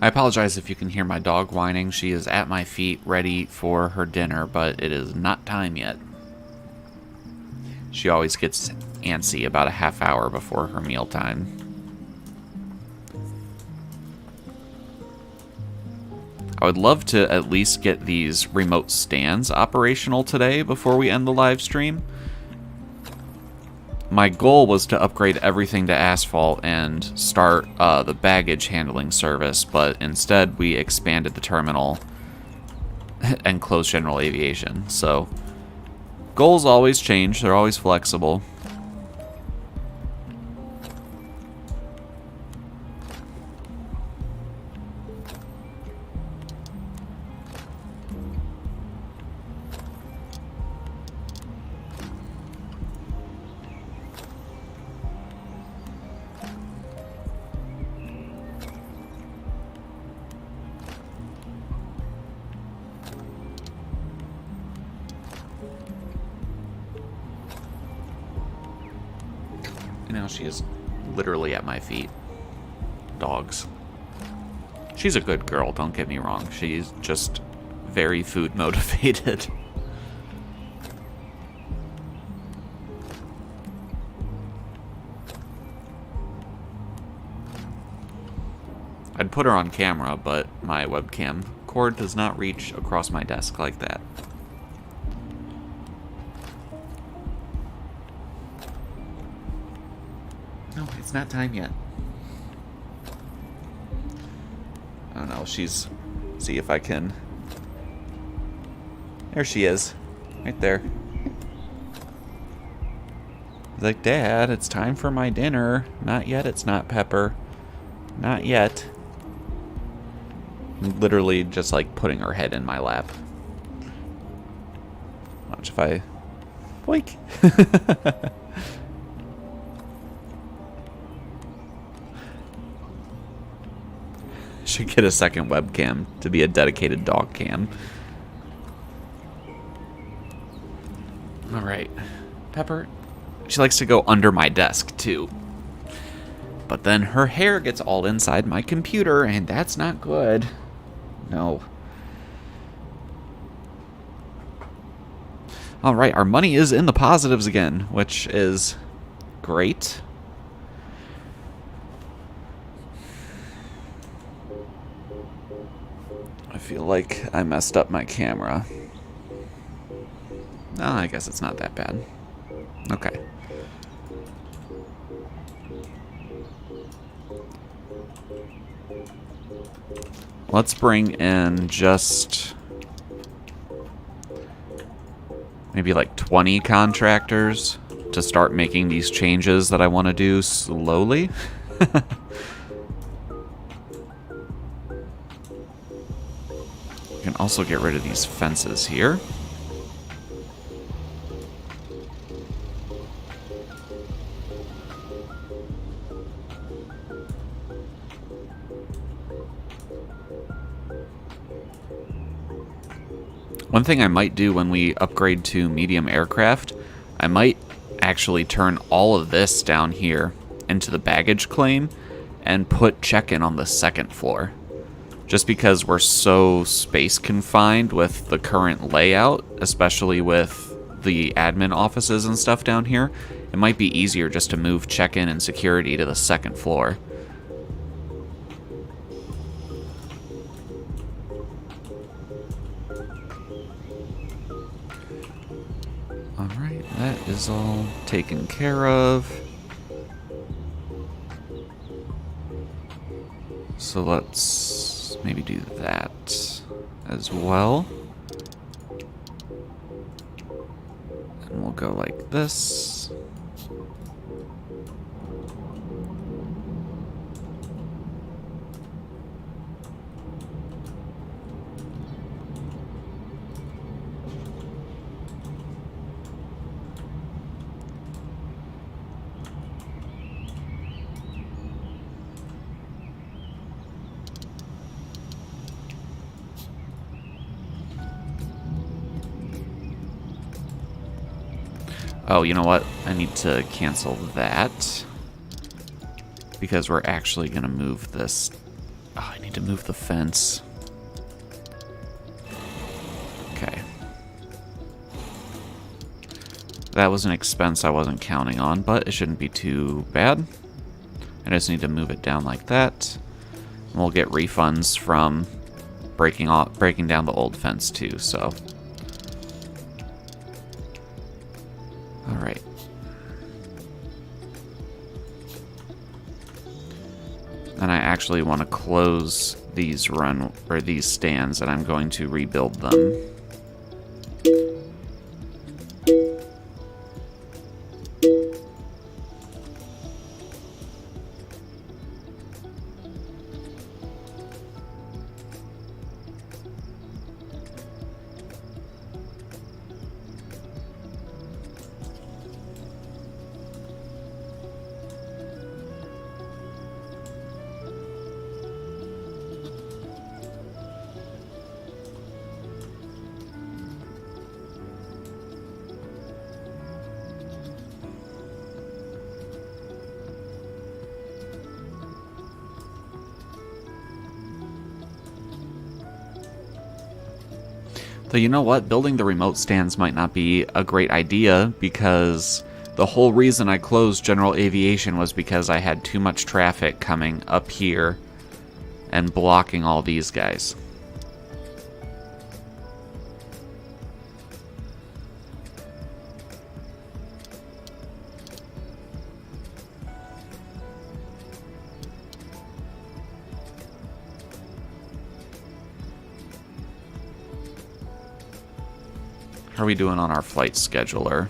I apologize if you can hear my dog whining. She is at my feet ready for her dinner, but it is not time yet. She always gets antsy about a half hour before her meal time. I would love to at least get these remote stands operational today before we end the live stream. My goal was to upgrade everything to asphalt and start the baggage handling service, but instead we expanded the terminal and closed general aviation. So goals always change, they're always flexible. Now she is literally at my feet. Dogs. She's a good girl, don't get me wrong. She's just very food motivated. I'd put her on camera, but my webcam cord does not reach across my desk like that. No, it's not time yet. I don't know, she's... See if I can... There she is. Right there. He's like, Dad, it's time for my dinner. Not yet, it's not, Pepper. Not yet. I'm literally just like putting her head in my lap. Watch if I... Boink! Should get a second webcam to be a dedicated dog cam. Alright. Pepper, she likes to go under my desk too. But then her hair gets all inside my computer, and that's not good. No. Alright, our money is in the positives again, which is great. I feel like I messed up my camera. No, I guess it's not that bad. Okay. Let's bring in just maybe like 20 contractors to start making these changes that I want to do slowly. We can also get rid of these fences here. One thing I might do when we upgrade to medium aircraft, I might actually turn all of this down here into the baggage claim and put check-in on the second floor. Just because we're so space confined with the current layout, especially with the admin offices and stuff down here, it might be easier just to move check-in and security to the second floor. Alright, that is all taken care of. So let's maybe do that as well. And we'll go like this. Oh, you know what? I need to cancel that. Because we're actually going to move this. Oh, I need to move the fence. Okay. That was an expense I wasn't counting on, but it shouldn't be too bad. I just need to move it down like that. And we'll get refunds from breaking down the old fence too, so... Alright. And I actually want to close these these stands, and I'm going to rebuild them. Though you know what? Building the remote stands might not be a great idea, because the whole reason I closed general aviation was because I had too much traffic coming up here and blocking all these guys. How are we doing on our flight scheduler?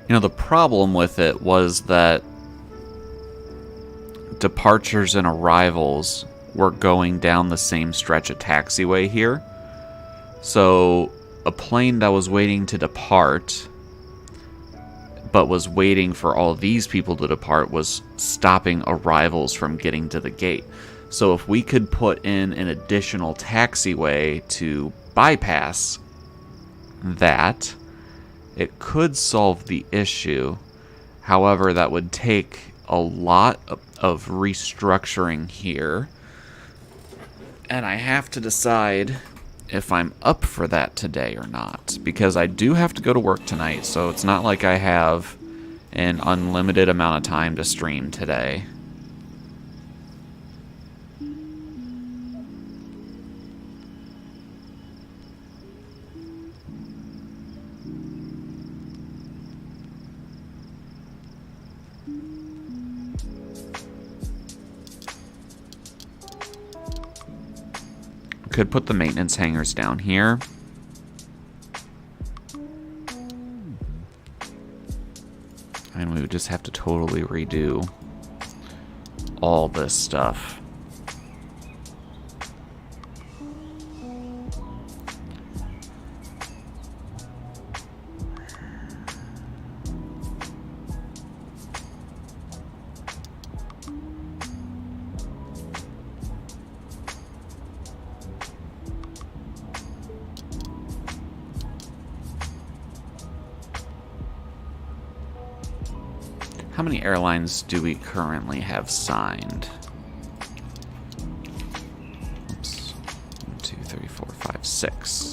You know, the problem with it was that departures and arrivals were going down the same stretch of taxiway here. So a plane that was waiting to depart, but was waiting for all these people to depart, was stopping arrivals from getting to the gate. So if we could put in an additional taxiway to bypass that, it could solve the issue. However, that would take a lot of restructuring here. And I have to decide if I'm up for that today or not. Because I do have to go to work tonight, so it's not like I have an unlimited amount of time to stream today. Could put the maintenance hangars down here. And we would just have to totally redo all this stuff. How many airlines do we currently have signed? Oops. 1, 2, 3, 4, 5, 6.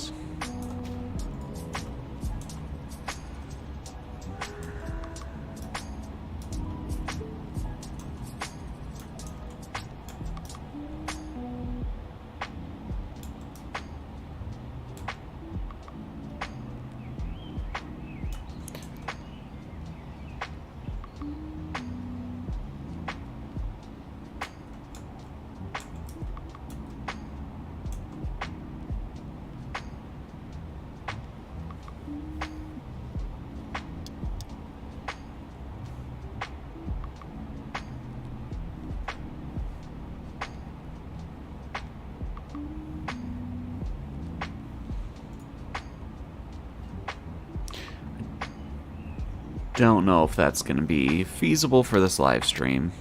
Don't know if that's going to be feasible for this live stream.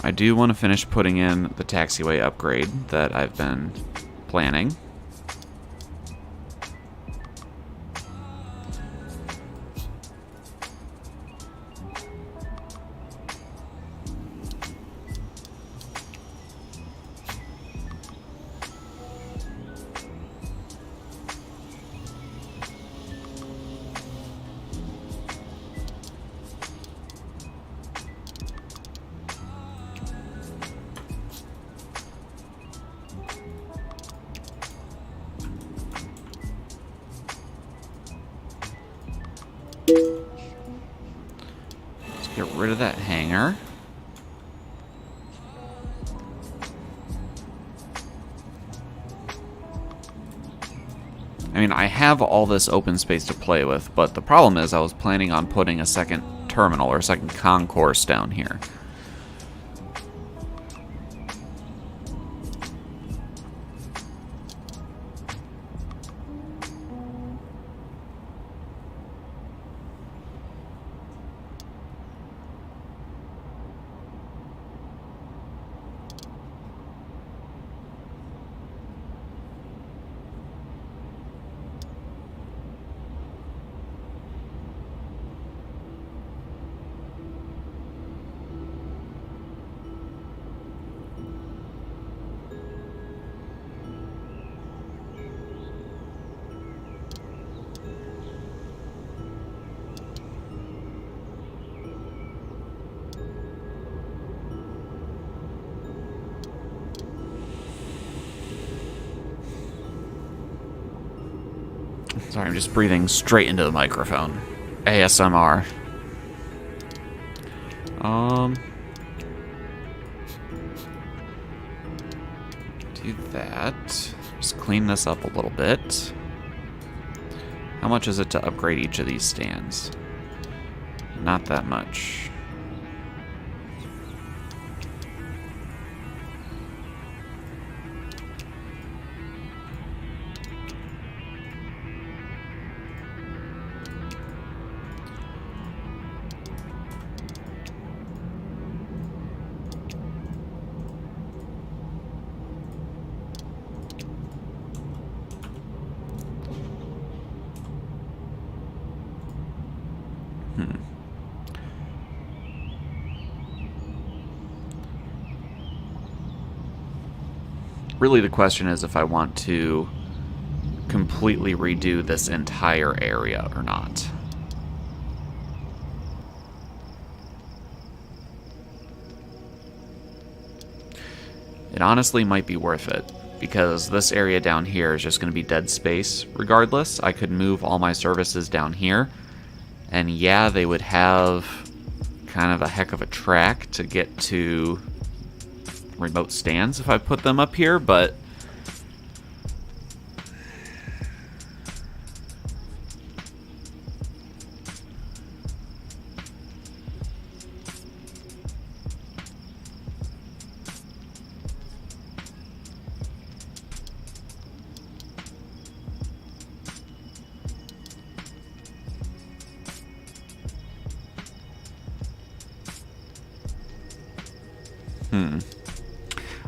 I do want to finish putting in the taxiway upgrade that I've been planning. Get rid of that hangar. I mean, I have all this open space to play with, but the problem is I was planning on putting a second terminal or a second concourse down here. Sorry, I'm just breathing straight into the microphone. ASMR. Do that. Just clean this up a little bit. How much is it to upgrade each of these stands? Not that much. Really, the question is if I want to completely redo this entire area or not. It honestly might be worth it, because this area down here is just going to be dead space regardless. I could move all my services down here, and yeah, they would have kind of a heck of a track to get to remote stands if I put them up here, but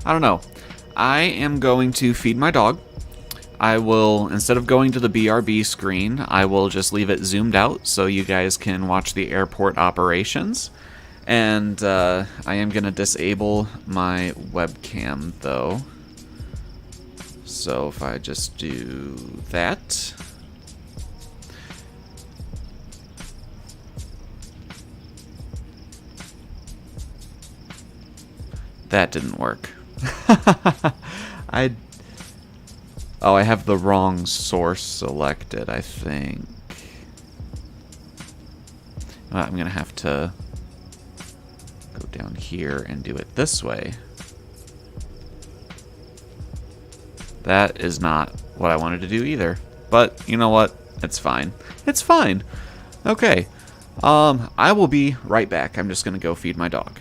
I don't know. I am going to feed my dog. I will, instead of going to the BRB screen, I will just leave it zoomed out so you guys can watch the airport operations. And I am going to disable my webcam, though. So if I just do that. That didn't work. I have the wrong source selected, I think. I'm going to have to go down here and do it this way. That is not what I wanted to do either. But, you know what? It's fine. It's fine. Okay. I will be right back. I'm just going to go feed my dog.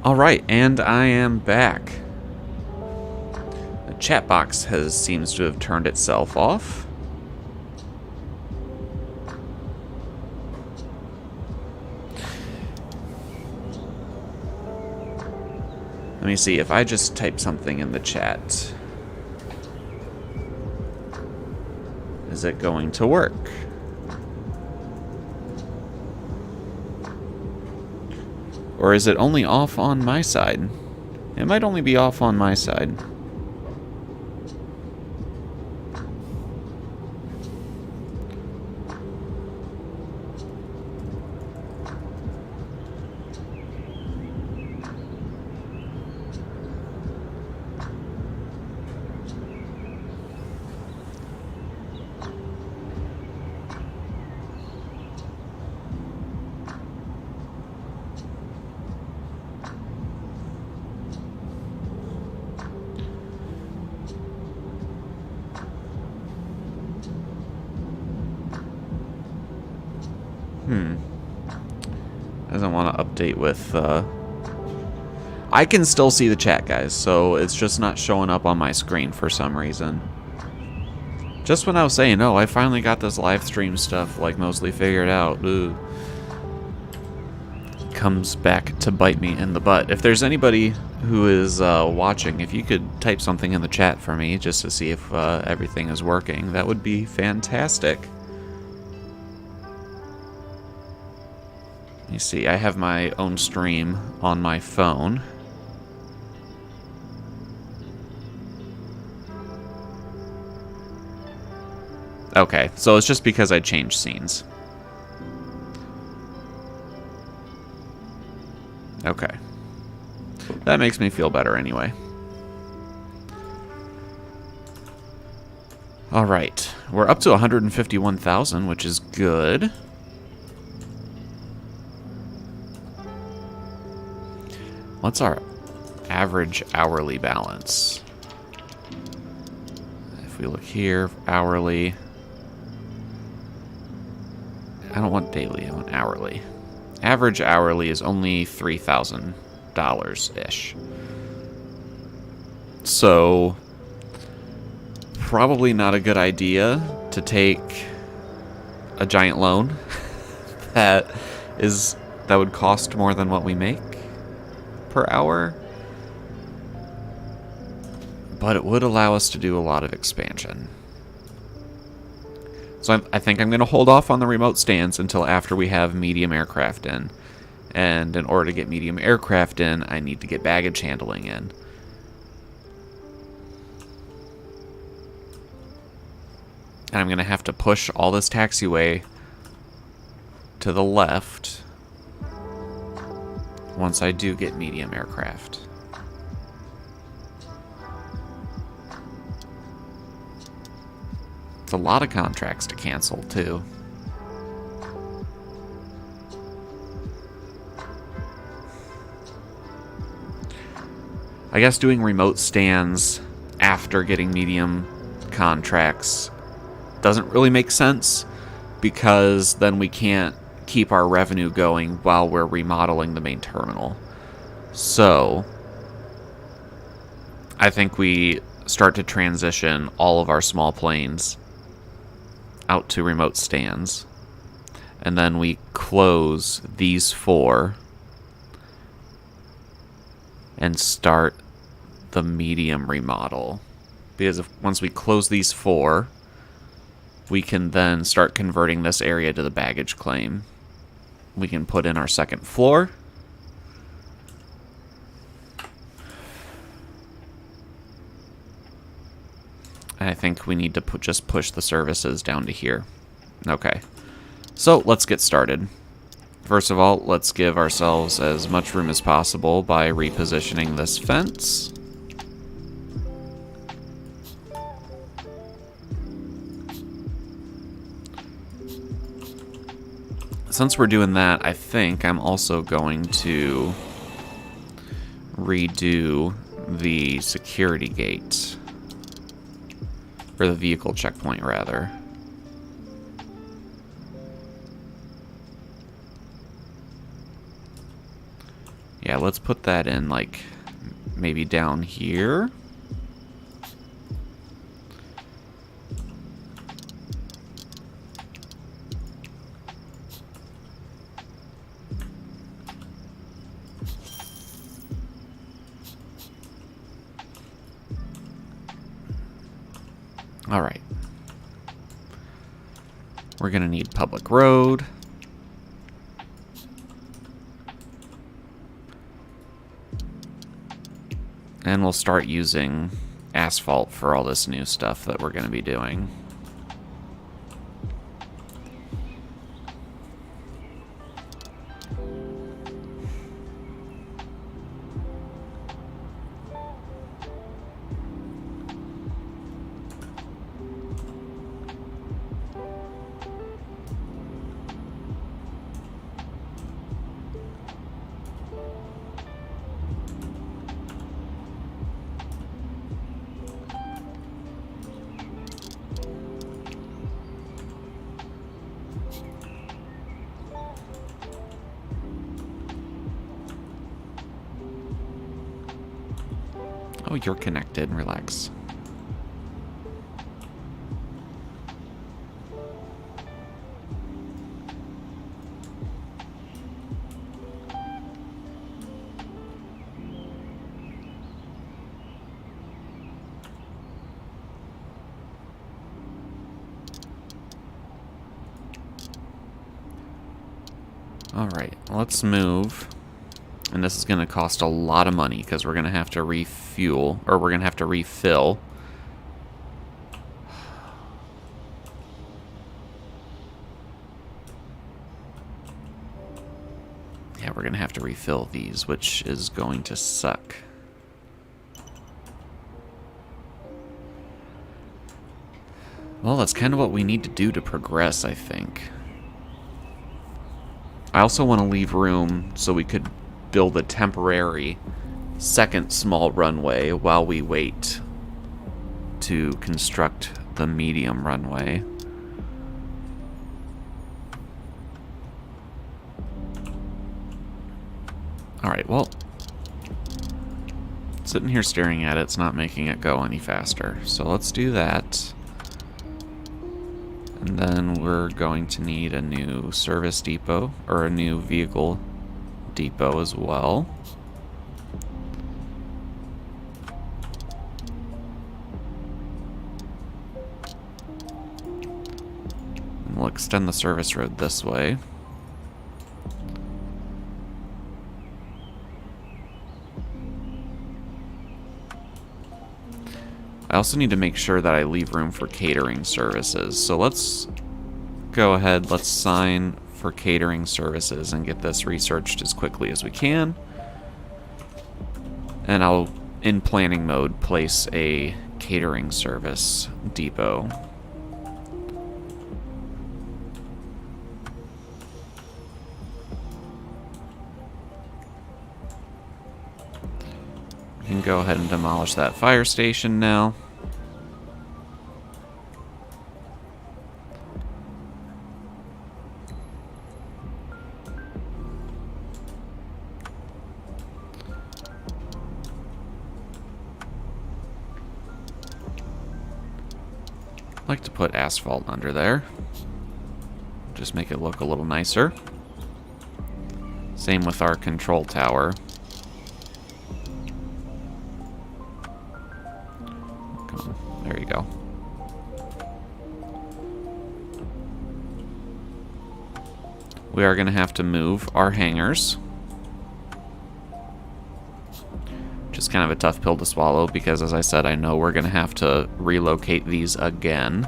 Alright, and I am back. The chat box seems to have turned itself off. Let me see, if I just type something in the chat, is it going to work? Or is it only off on my side? It might only be off on my side. Doesn't want to update with, I can still see the chat, guys, so it's just not showing up on my screen for some reason. Just when I was saying, oh, I finally got this live stream stuff, like, mostly figured out, ooh, comes back to bite me in the butt. If there's anybody who is watching, if you could type something in the chat for me, just to see if everything is working, that would be fantastic. You see, I have my own stream on my phone. Okay, so it's just because I changed scenes. Okay. That makes me feel better anyway. Alright, we're up to 151,000, which is good. What's our average hourly balance? If we look here, hourly. I don't want daily, I want hourly. Average hourly is only $3,000-ish. So, probably not a good idea to take a giant loan that would cost more than what we make per hour. But it would allow us to do a lot of expansion. So I think I'm going to hold off on the remote stands until after we have medium aircraft in. And in order to get medium aircraft in, I need to get baggage handling in. And I'm going to have to push all this taxiway to the left once I do get medium aircraft. A lot of contracts to cancel too. I guess doing remote stands after getting medium contracts doesn't really make sense, because then we can't keep our revenue going while we're remodeling the main terminal. So I think we start to transition all of our small planes out to remote stands, and then we close these 4 and start the medium remodel, because once we close these 4, we can then start converting this area to the baggage claim. We can put in our second floor. I think we need to just push the services down to here. Okay, so let's get started. First of all, let's give ourselves as much room as possible by repositioning this fence. Since we're doing that, I think I'm also going to redo the security gate. Or the vehicle checkpoint, rather. Yeah, let's put that in, like, maybe down here. Alright. We're going to need public road. And we'll start using asphalt for all this new stuff that we're going to be doing. Oh, you're connected. Relax. Alright, let's move. And this is going to cost a lot of money because we're going to have to refuel, or we're going to have to refill. Yeah, we're we're going to have to refill these, which is going to suck. Well, that's kind of what we need to do to progress, I think. I also want to leave room so we could build a temporary second small runway while we wait to construct the medium runway. Alright, well, sitting here staring at it, it's not making it go any faster. So let's do that. And then we're going to need a new service depot, or a new vehicle depot as well. And we'll extend the service road this way. I also need to make sure that I leave room for catering services. So let's go ahead, let's sign for catering services and get this researched as quickly as we can. And I'll, in planning mode, place a catering service depot. We can go ahead and demolish that fire station now. I'd like to put asphalt under there. Just make it look a little nicer. Same with our control tower. There you go. We are going to have to move our hangars. Just kind of a tough pill to swallow because, as I said, I know we're going to have to relocate these again.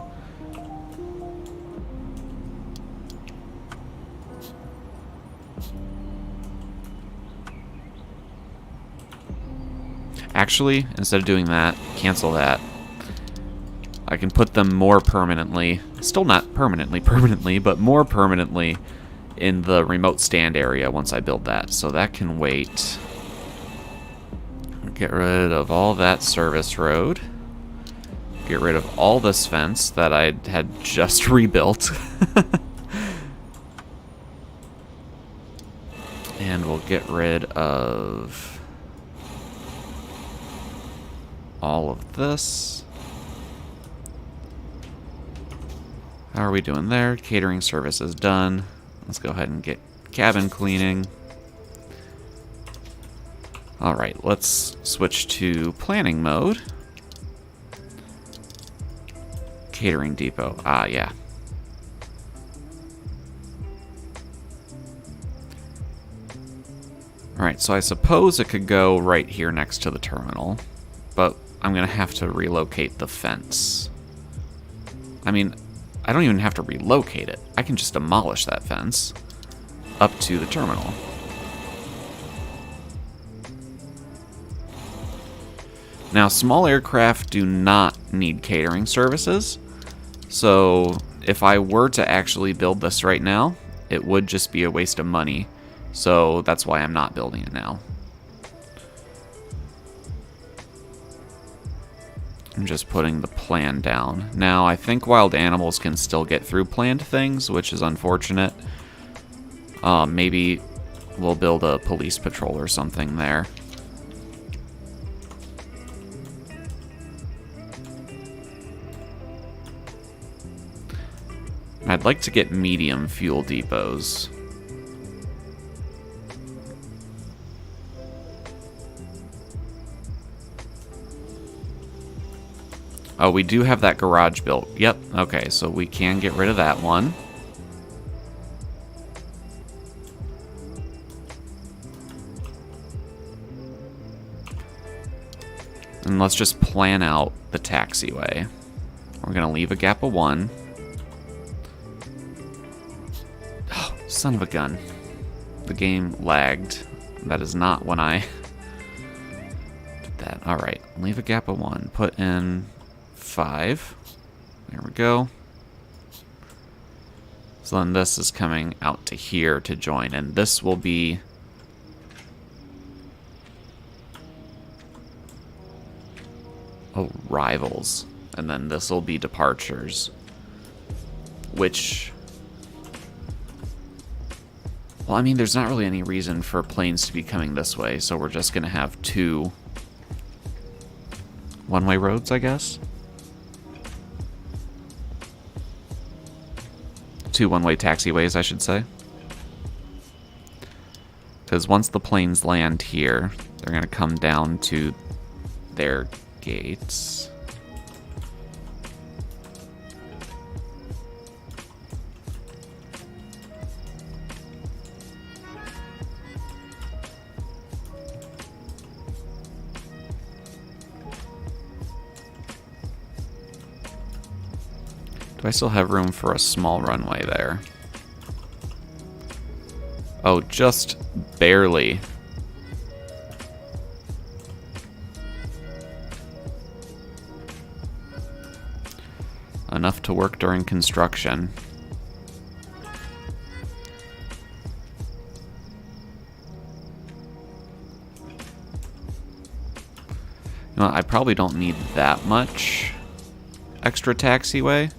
Actually, instead of doing that, cancel that. I can put them more permanently, still not permanently, but more permanently in the remote stand area once I build that. So that can wait. Get rid of all that service road. Get rid of all this fence that I had just rebuilt. And we'll get rid of all of this. How are we doing there? Catering service is done. Let's go ahead and get cabin cleaning. Alright, let's switch to planning mode. Catering Depot. Ah, yeah. Alright, so I suppose it could go right here next to the terminal, but I'm going to have to relocate the fence. I mean, I don't even have to relocate it. I can just demolish that fence up to the terminal. Now, small aircraft do not need catering services, so if I were to actually build this right now, it would just be a waste of money, so that's why I'm not building it now. I'm just putting the plan down. Now, I think wild animals can still get through planned things, which is unfortunate. Maybe we'll build a police patrol or something there. I'd like to get medium fuel depots. Oh, we do have that garage built. Yep, okay, so we can get rid of that one. And let's just plan out the taxiway. We're going to leave a gap of 1. Oh, son of a gun. the game lagged. That is not when I did that. Alright, leave a gap of 1. Put in 5. There we go. So then this is coming out to here to join, and this will be arrivals, and then this will be departures, which, well, I mean, there's not really any reason for planes to be coming this way, so we're just gonna have 2 one-way roads, I guess. 2 one-way taxiways, I should say. Because once the planes land here, they're going to come down to their gates. Do I still have room for a small runway there? Oh, just barely. Enough to work during construction. You know, I probably don't need that much extra taxiway,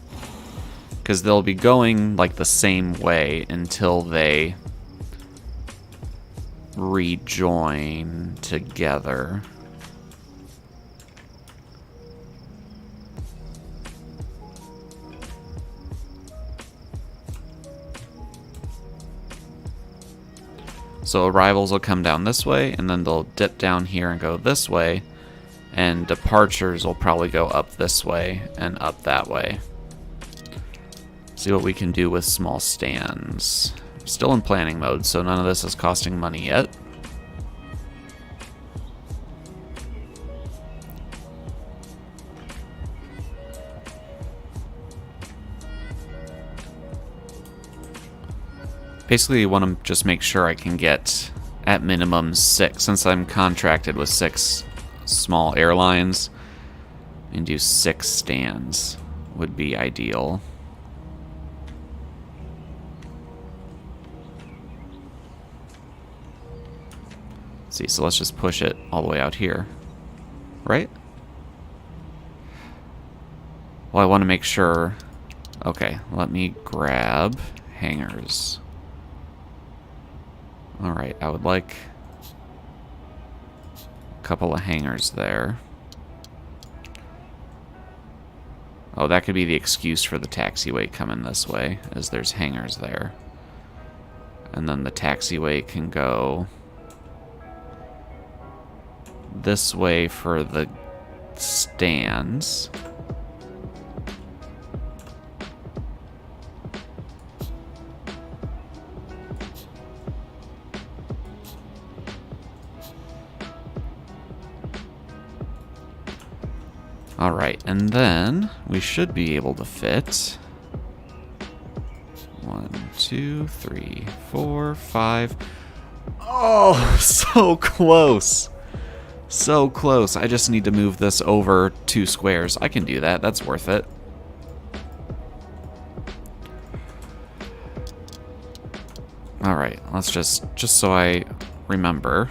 because they'll be going like the same way until they rejoin together. So arrivals will come down this way, and then they'll dip down here and go this way, and departures will probably go up this way and up that way. See what we can do with small stands. Still in planning mode, so none of this is costing money yet. Basically, you want to just make sure I can get at minimum 6, since I'm contracted with 6 small airlines, and do 6 stands would be ideal. See, so let's just push it all the way out here, right? Well, I want to make sure. Okay, let me grab hangars. Alright, I would like a couple of hangars there. Oh, that could be the excuse for the taxiway coming this way, as there's hangars there. And then the taxiway can go this way for the stands. Alright, and then we should be able to fit 1, 2, 3, 4, 5. Oh, so close. So close. I just need to move this over 2 squares. I can do that. That's worth it. Alright, let's just so I remember.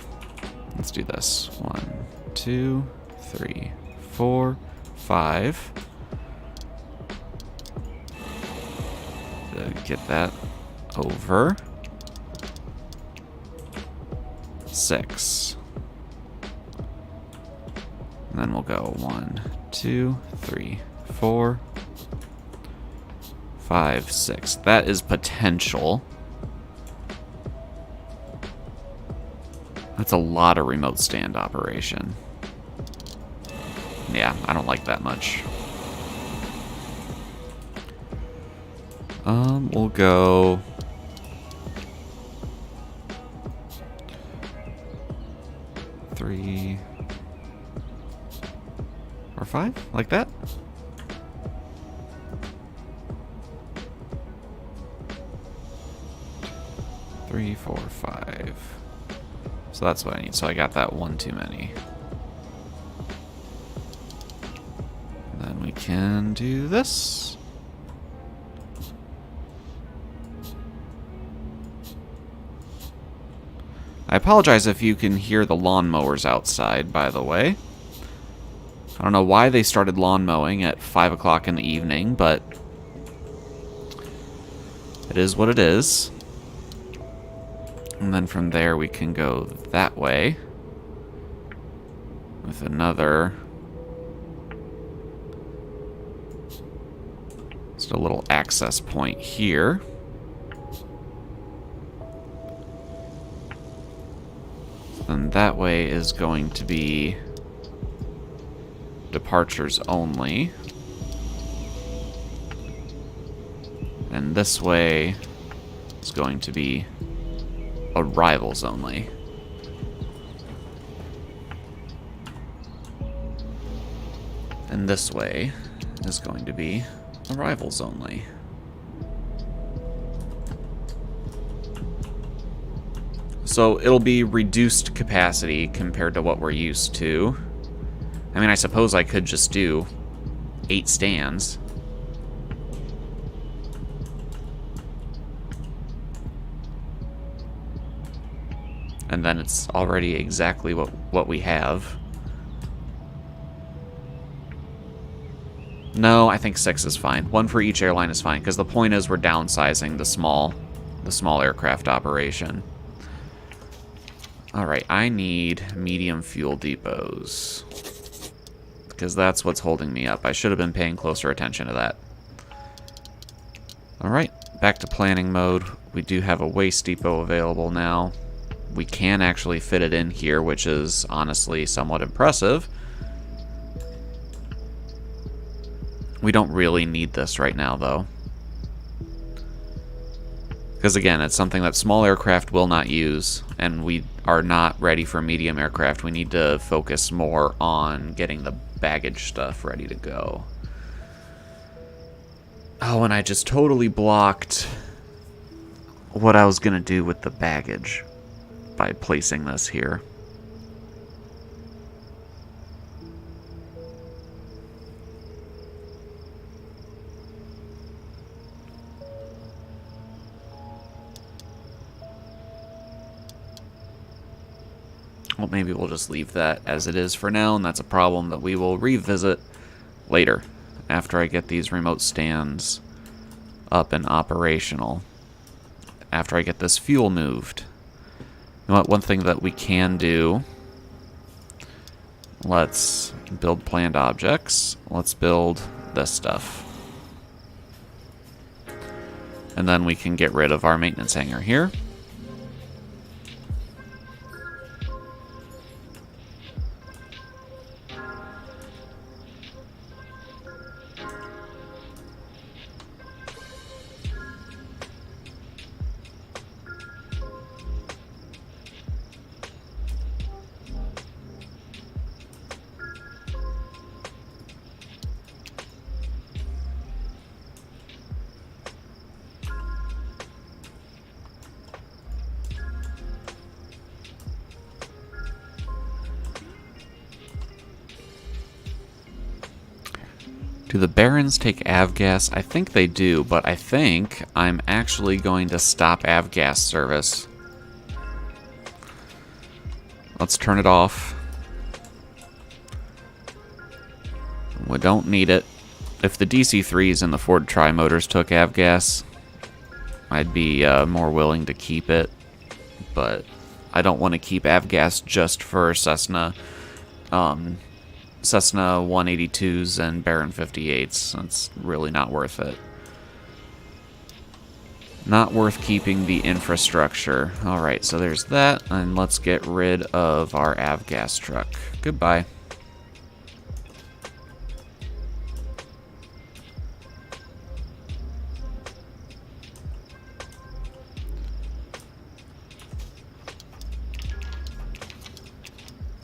Let's do this. 1, 2, 3, 4, 5. Get that over. 6. And then we'll go 1, 2, 3, 4, 5, 6. That is potential. That's a lot of remote stand operation. Yeah, I don't like that much. We'll go 3 or 5, like that. 3, 4, 5. So that's what I need. So I got that one too many. And then we can do this. I apologize if you can hear the lawnmowers outside, by the way. I don't know why they started lawn mowing at 5 o'clock in the evening, but it is what it is. And then from there we can go that way with another, just a little access point here. And that way is going to be departures only. And this way is going to be arrivals only. And this way is going to be arrivals only. So it'll be reduced capacity compared to what we're used to. I mean, I suppose I could just do 8 stands. And then it's already exactly what we have. No, I think 6 is fine. 1 for each airline is fine, because the point is we're downsizing the small aircraft operation. Alright, I need medium fuel depots, because that's what's holding me up. I should have been paying closer attention to that. Alright, back to planning mode. We do have a waste depot available now. We can actually fit it in here, which is honestly somewhat impressive. We don't really need this right now, though. Because again, it's something that small aircraft will not use, and we are not ready for medium aircraft. We need to focus more on getting the baggage stuff ready to go. Oh, and I just totally blocked what I was going to do with the baggage by placing this here. Well, maybe we'll just leave that as it is for now, and that's a problem that we will revisit later, after I get these remote stands up and operational. After I get this fuel moved. You know what, one thing that we can do, let's build planned objects. Let's build this stuff. And then we can get rid of our maintenance hangar here. Do the Barons take avgas? I think they do, but I think I'm actually going to stop avgas service. Let's turn it off. We don't need it. If the DC-3s and the Ford Tri-Motors took avgas, I'd be more willing to keep it, but I don't want to keep avgas just for Cessna 182s and Baron 58s. It's really not worth it. Not worth keeping the infrastructure. Alright, so there's that, and let's get rid of our avgas truck. Goodbye.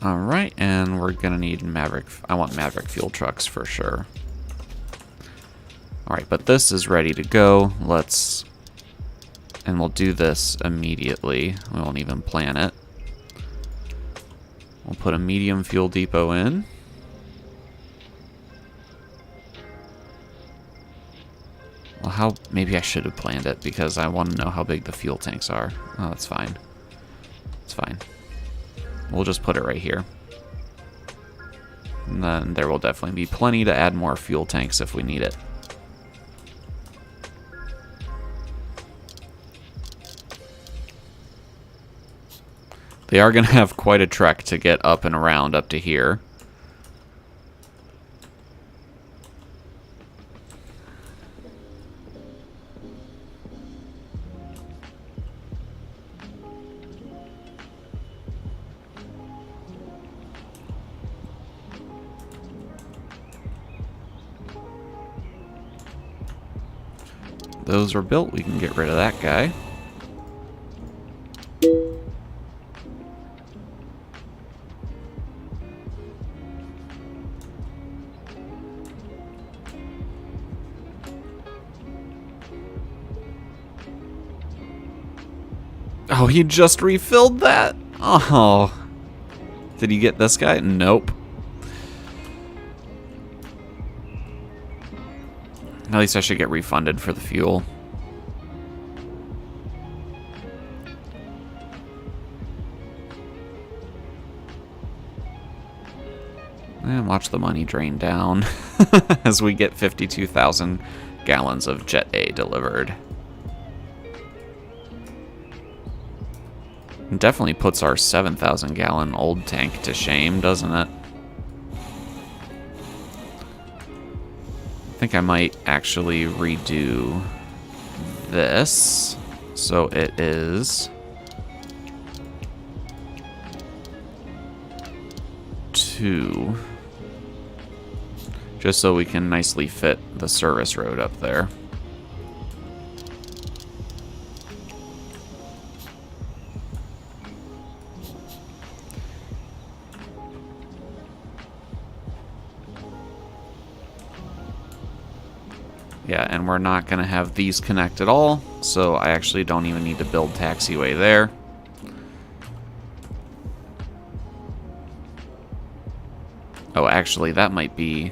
Alright, and we're gonna need Maverick. I want Maverick fuel trucks for sure. Alright, but this is ready to go. Let's And we'll do this immediately. We won't even plan it. We'll put a medium fuel depot in. Well, maybe I should have planned it because I want to know how big the fuel tanks are. Oh, that's fine. It's fine. We'll just put it right here. And then there will definitely be plenty to add more fuel tanks if we need it. They are going to have quite a trek to get up and around up to here. Those are built. We can get rid of that guy. Oh, he just refilled that? Oh. Did he get this guy? Nope. At least I should get refunded for the fuel. And watch the money drain down as we get 52,000 gallons of Jet A delivered. It definitely puts our 7,000 gallon old tank to shame, doesn't it? I think I might actually redo this so it is 2, just so we can nicely fit the service road up there. Yeah, and we're not going to have these connect at all, so I actually don't even need to build taxiway there. Oh, actually, that might be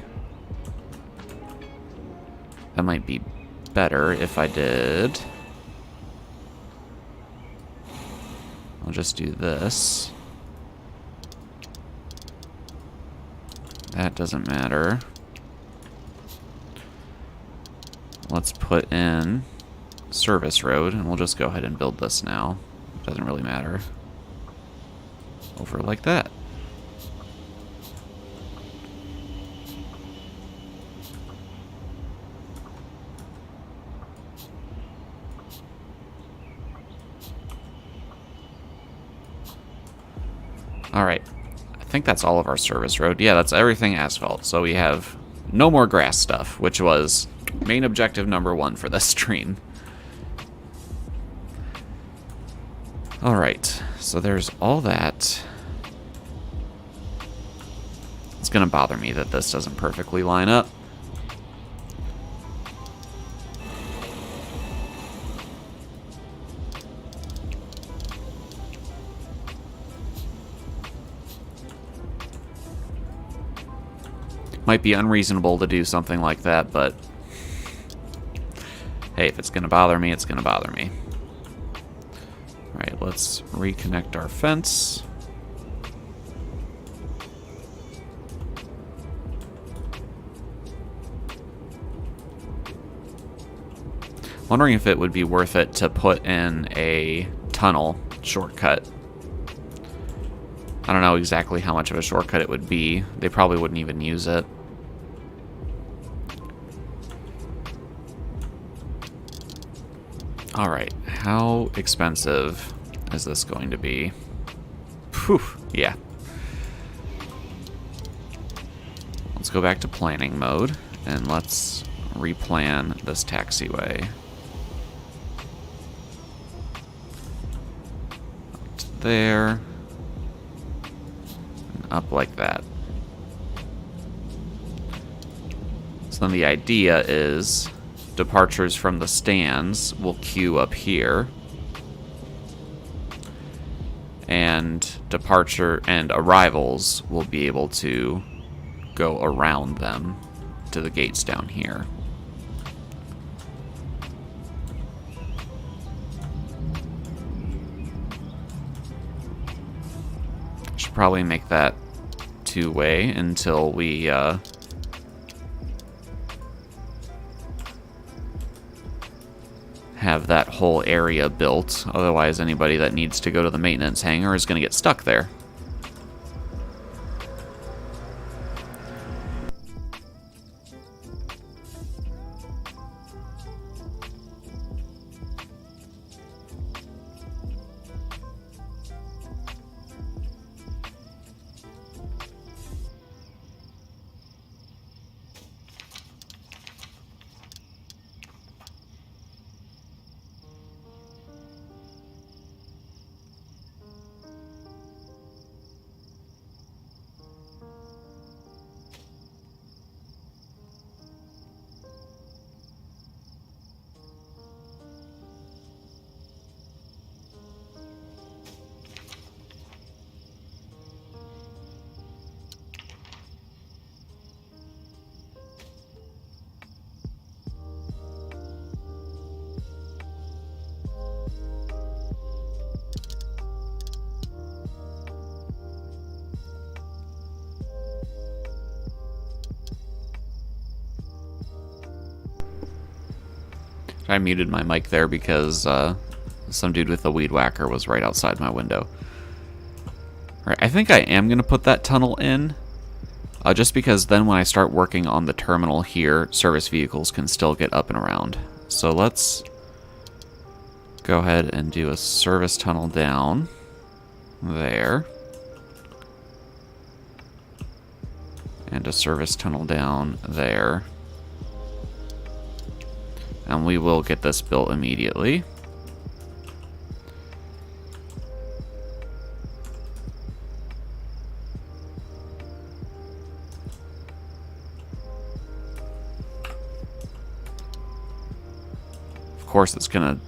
better if I did. I'll just do this. That doesn't matter. Let's put in service road, and we'll just go ahead and build this now. It doesn't really matter. Over like that. Alright, I think that's all of our service road. Yeah, that's everything asphalt. So we have no more grass stuff, which was main objective number 1 for this stream. Alright, so there's all that. It's going to bother me that this doesn't perfectly line up. Might be unreasonable to do something like that, but hey, if it's going to bother me, it's going to bother me. Alright, let's reconnect our fence. Wondering if it would be worth it to put in a tunnel shortcut. I don't know exactly how much of a shortcut it would be. They probably wouldn't even use it. Alright, how expensive is this going to be? Phew, yeah. Let's go back to planning mode, and let's replan this taxiway. Up to there. And up like that. So then the idea is departures from the stands will queue up here. and departure and arrivals will be able to go around them to the gates down here. Should probably make that two-way until we have that whole area built. Otherwise, anybody that needs to go to the maintenance hangar is going to get stuck there. I muted my mic there because some dude with a weed whacker was right outside my window. Alright, I think I am going to put that tunnel in, just because then when I start working on the terminal here, service vehicles can still get up and around. So let's go ahead and do a service tunnel down there. And a service tunnel down there. And we will get this built immediately. Of course, it's going to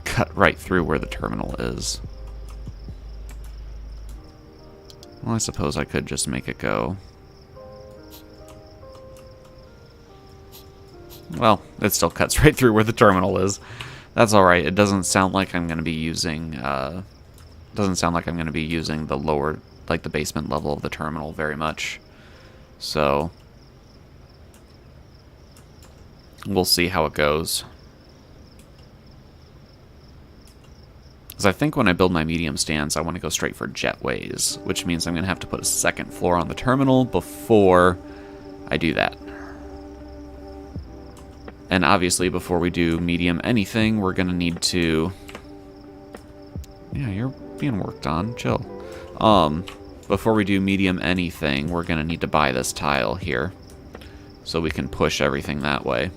cut right through where the terminal is. Well, I suppose I could just make it go. Well, it still cuts right through where the terminal is. That's all right. It doesn't sound like I'm going to be using. Doesn't sound like I'm going to be using the lower, like the basement level of the terminal very much. So we'll see how it goes. Because I think when I build my medium stands, I want to go straight for jetways, which means I'm going to have to put a second floor on the terminal before I do that. And obviously, before we do medium anything, we're going to need to... Yeah, you're being worked on. Chill. Before we do medium anything, we're going to need to buy this tile here. So we can push everything that way.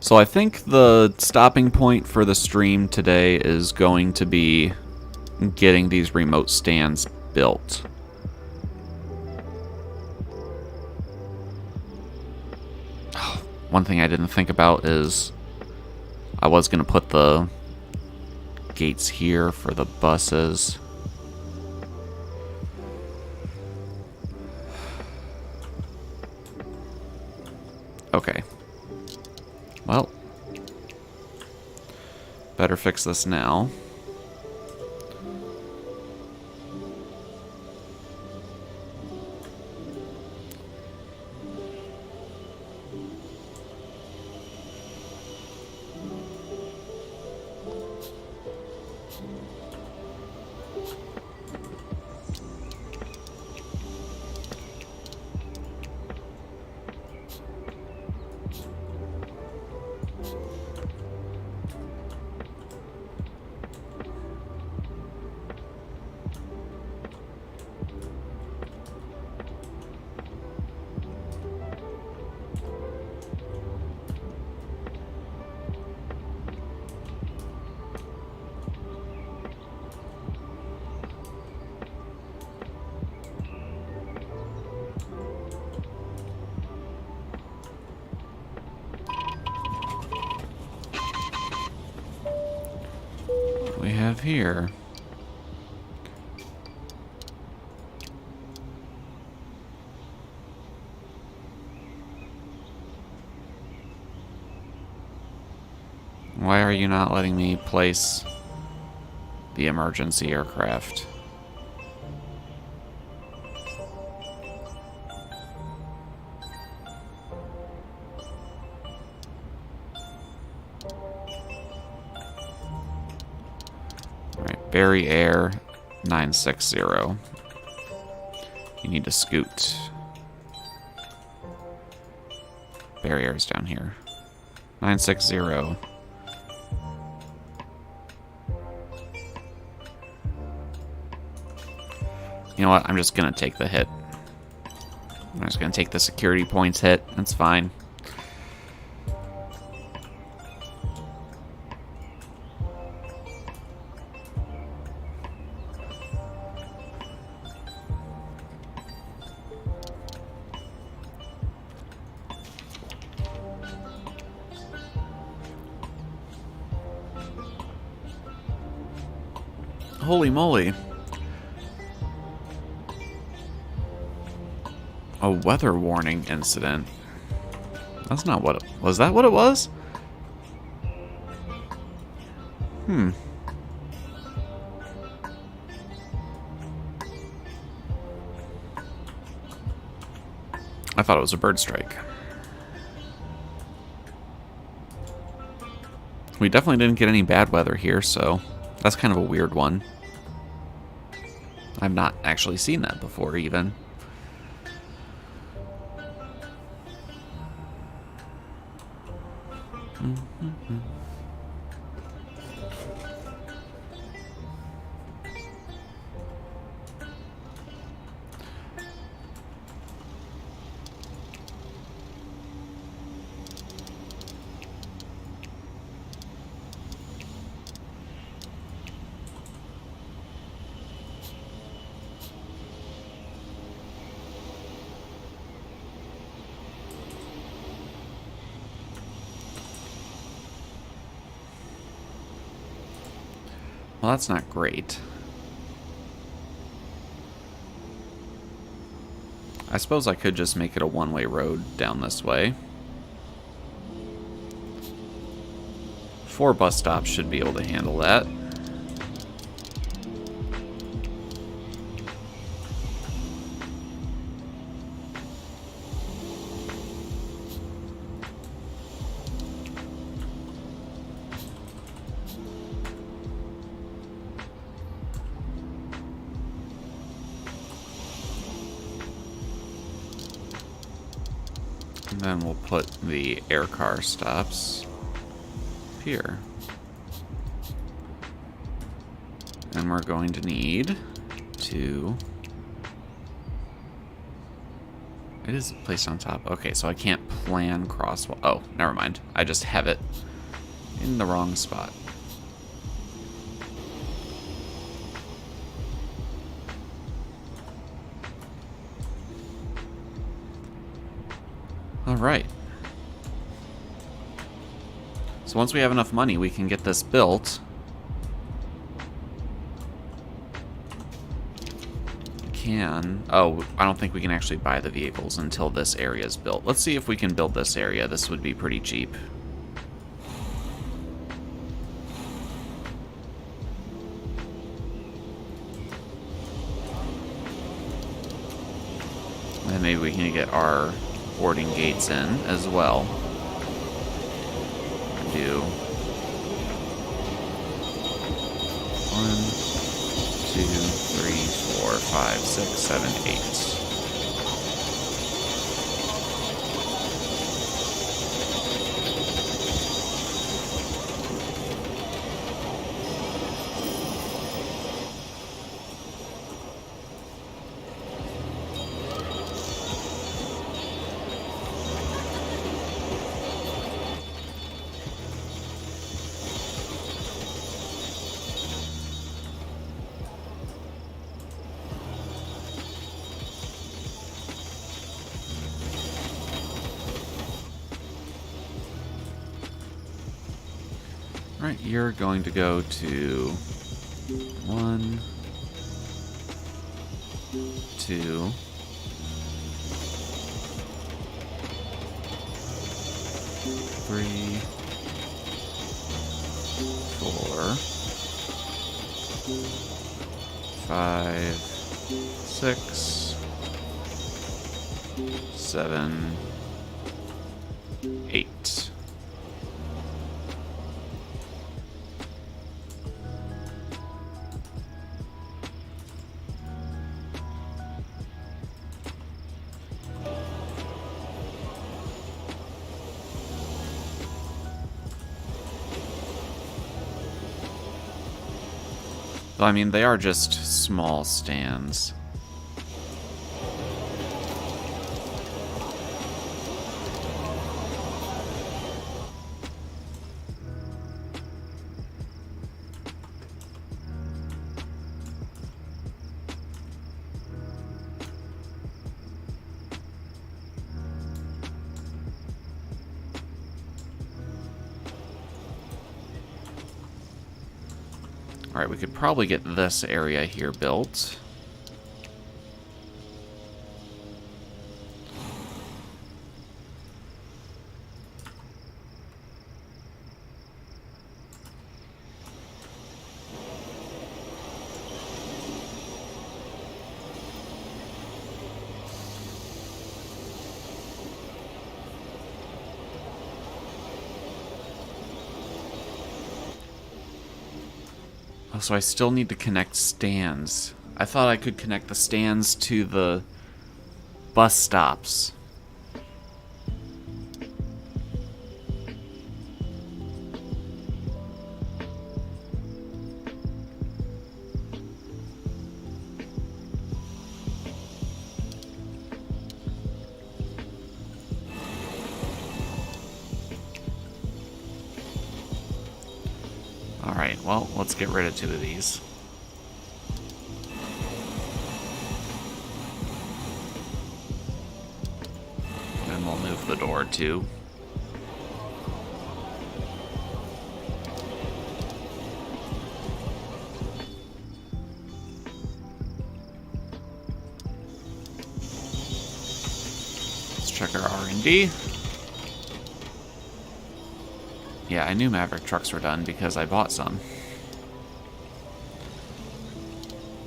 So I think the stopping point for the stream today is going to be getting these remote stands built. One thing I didn't think about is I was going to put the gates here for the buses. Okay. Well, better fix this now. here. Why are you not letting me place the emergency aircraft? Alright, Barry Air 960. You need to scoot. Barry Air's down here. 960. You know what? I'm just gonna take the hit. I'm just gonna take the security points hit. That's fine. Holy moly. A weather warning incident. That's not what it was. That what it was? I thought it was a bird strike. We definitely didn't get any bad weather here, so that's kind of a weird one. I've not actually seen that before, even. Well, that's not great. I suppose I could just make it a one-way road down this way. 4 bus stops should be able to handle that. And then we'll put the air car stops here. And we're going to need to... It is placed on top. Okay, so I can't plan crosswalk. Oh, never mind. I just have it in the wrong spot. Alright. So once we have enough money, we can get this built. Oh, I don't think we can actually buy the vehicles until this area is built. Let's see if we can build this area. This would be pretty cheap. And then maybe we can get our boarding gates in as well. Do 1, 2, 3, 4, 5, 6, 7, 8. Right, you're going to go to 1, 2, 3, 4, 5, 6, 7, 8. Though, I mean, they are just small stands. Alright, we could probably get this area here built. So I still need to connect stands. I thought I could connect the stands to the bus stops. Alright, well, let's get rid of 2 of these. Then we'll move the door too. Let's check our R&D. Yeah, I knew Maverick trucks were done because I bought some.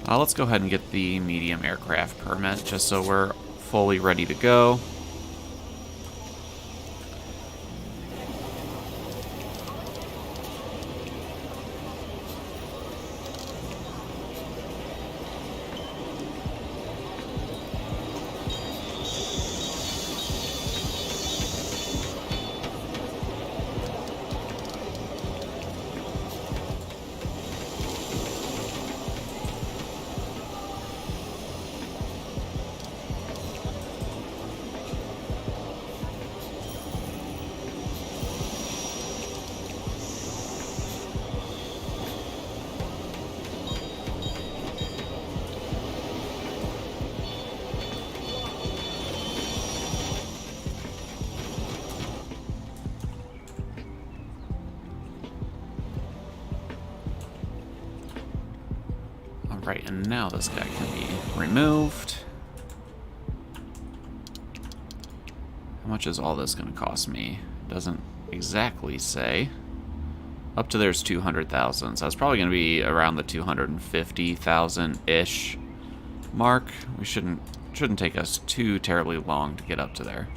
Let's go ahead and get the medium aircraft permit just so we're fully ready to go. Right, and now this guy can be removed. How much is all this going to cost me? Doesn't exactly say. Up to there's 200,000, so it's probably going to be around the 250,000-ish mark. We shouldn't take us too terribly long to get up to there.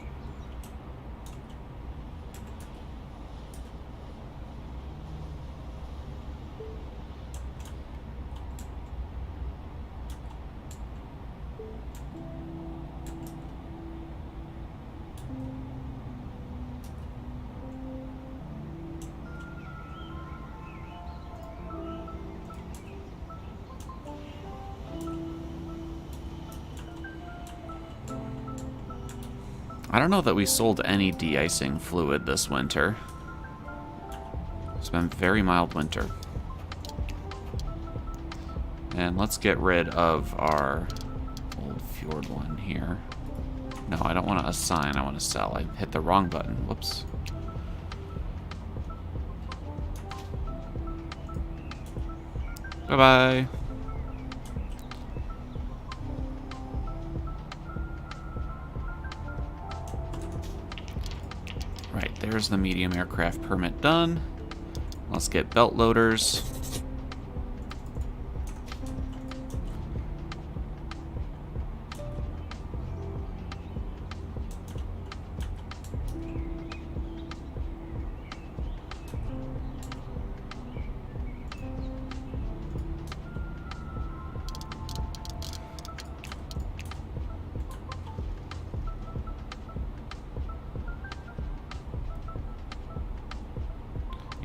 I don't know that we sold any de-icing fluid this winter. It's been a very mild winter. And let's get rid of our old Fjord one here. No, I don't want to assign, I want to sell. I hit the wrong button. Whoops. Bye-bye. Right, there's the medium aircraft permit done. Let's get belt loaders.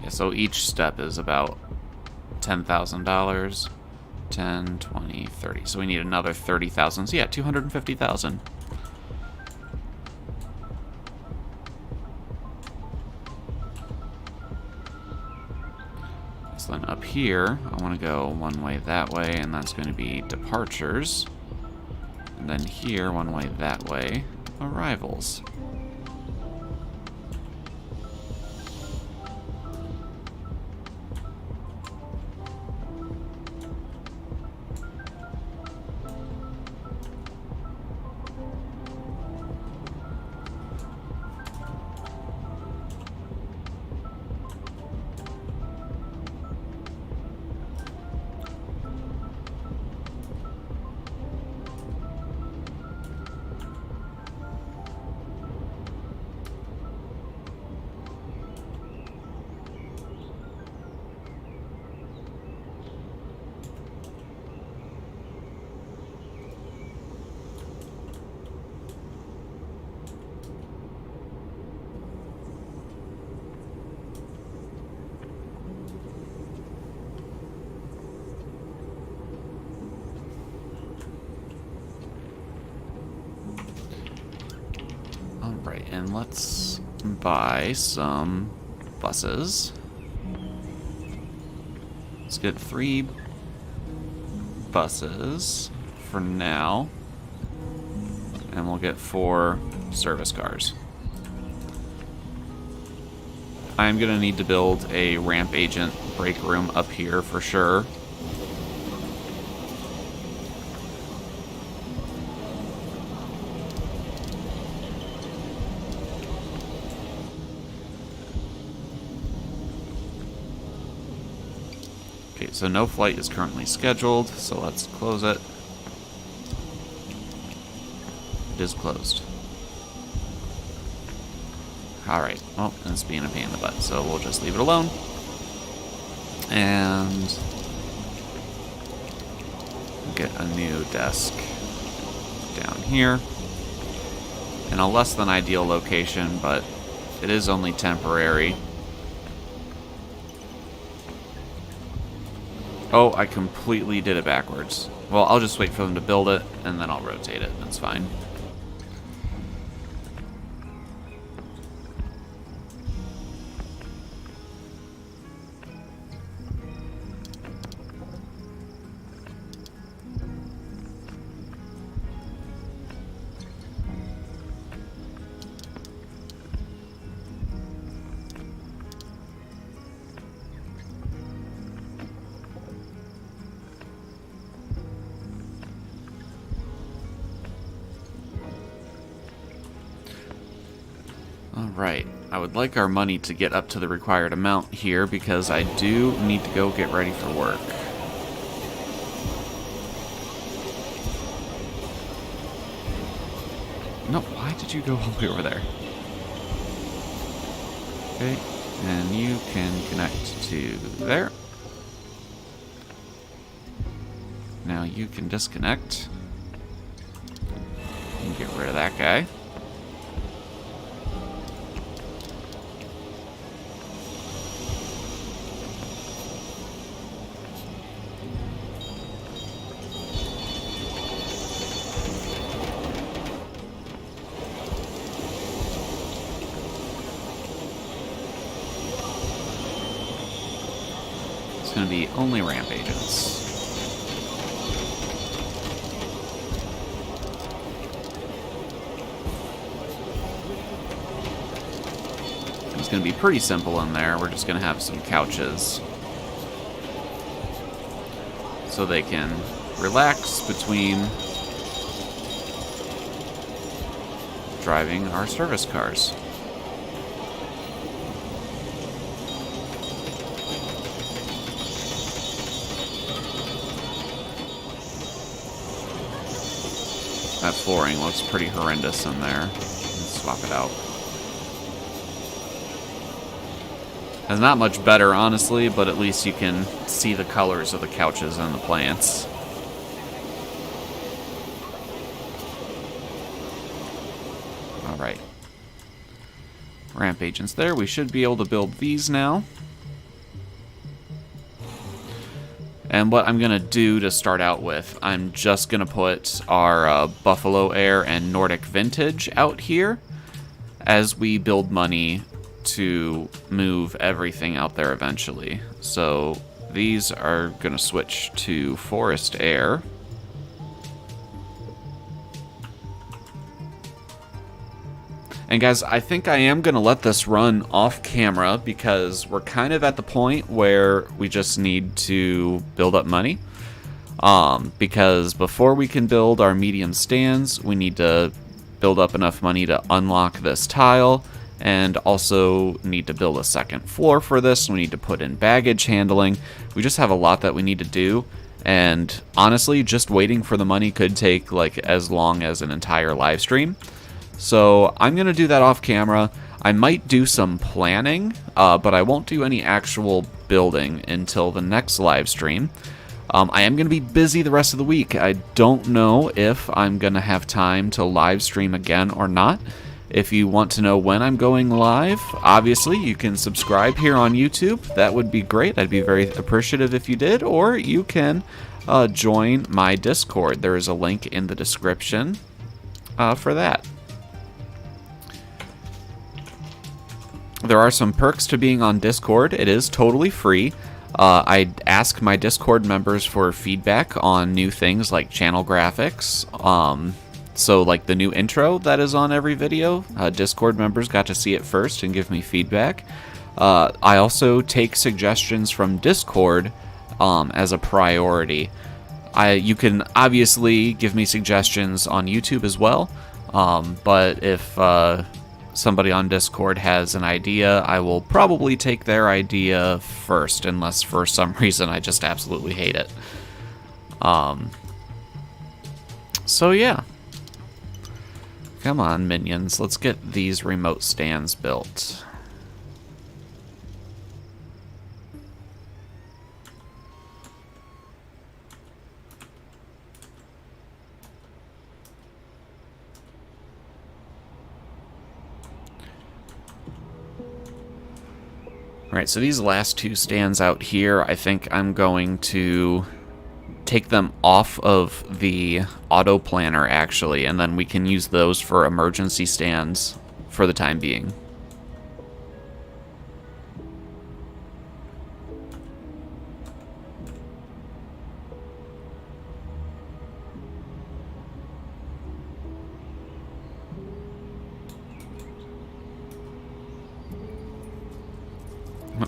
So each step is about $10,000. 10, 20, 30. So we need another 30,000. So yeah, 250,000. So then up here, I want to go one way that way, and that's going to be departures. And then here, one way that way, arrivals. Alright, and let's buy some buses. Let's get 3 buses for now. And we'll get 4 service cars. I'm gonna need to build a ramp agent break room up here for sure. Okay, so no flight is currently scheduled, so let's close it. It is closed. Alright, well, it's being a pain in the butt, so we'll just leave it alone. And get a new desk down here. In a less than ideal location, but it is only temporary. Oh, I completely did it backwards. Well, I'll just wait for them to build it, and then I'll rotate it. That's fine. Alright, I would like our money to get up to the required amount here because I do need to go get ready for work. No, why did you go all the way over there? Okay, and you can connect to there. Now you can disconnect. And get rid of that guy. It's going to be only ramp agents. It's going to be pretty simple in there. We're just going to have some couches. so they can relax between driving our service cars. That flooring looks pretty horrendous in there. Let's swap it out. It's not much better, honestly, but at least you can see the colors of the couches and the plants. Alright. Ramp agents there. We should be able to build these now. And what I'm going to do to start out with, I'm just going to put our Buffalo Air and Nordic Vintage out here as we build money to move everything out there eventually. So these are going to switch to Forest Air. And guys, I think I am going to let this run off camera because we're kind of at the point where we just need to build up money. Because before we can build our medium stands, we need to build up enough money to unlock this tile, and also need to build a second floor for this. We need to put in baggage handling. We just have a lot that we need to do. And honestly, just waiting for the money could take like as long as an entire live stream. So I'm going to do that off camera. I might do some planning, but I won't do any actual building until the next live stream. I am going to be busy the rest of the week. I don't know if I'm going to have time to live stream again or not. If you want to know when I'm going live, obviously you can subscribe here on YouTube. That would be great. I'd be very appreciative if you did. Or you can join my Discord. There is a link in the description for that. There are some perks to being on Discord. It is totally free. I ask my Discord members for feedback on new things like channel graphics. So like the new intro that is on every video, Discord members got to see it first and give me feedback. I also take suggestions from Discord as a priority. You can obviously give me suggestions on YouTube as well, but if somebody on Discord has an idea, I will probably take their idea first, unless for some reason I just absolutely hate it. So yeah. Come on, minions. Let's get these remote stands built. Alright, so these last two stands out here, I think I'm going to take them off of the auto planner, actually, and then we can use those for emergency stands for the time being.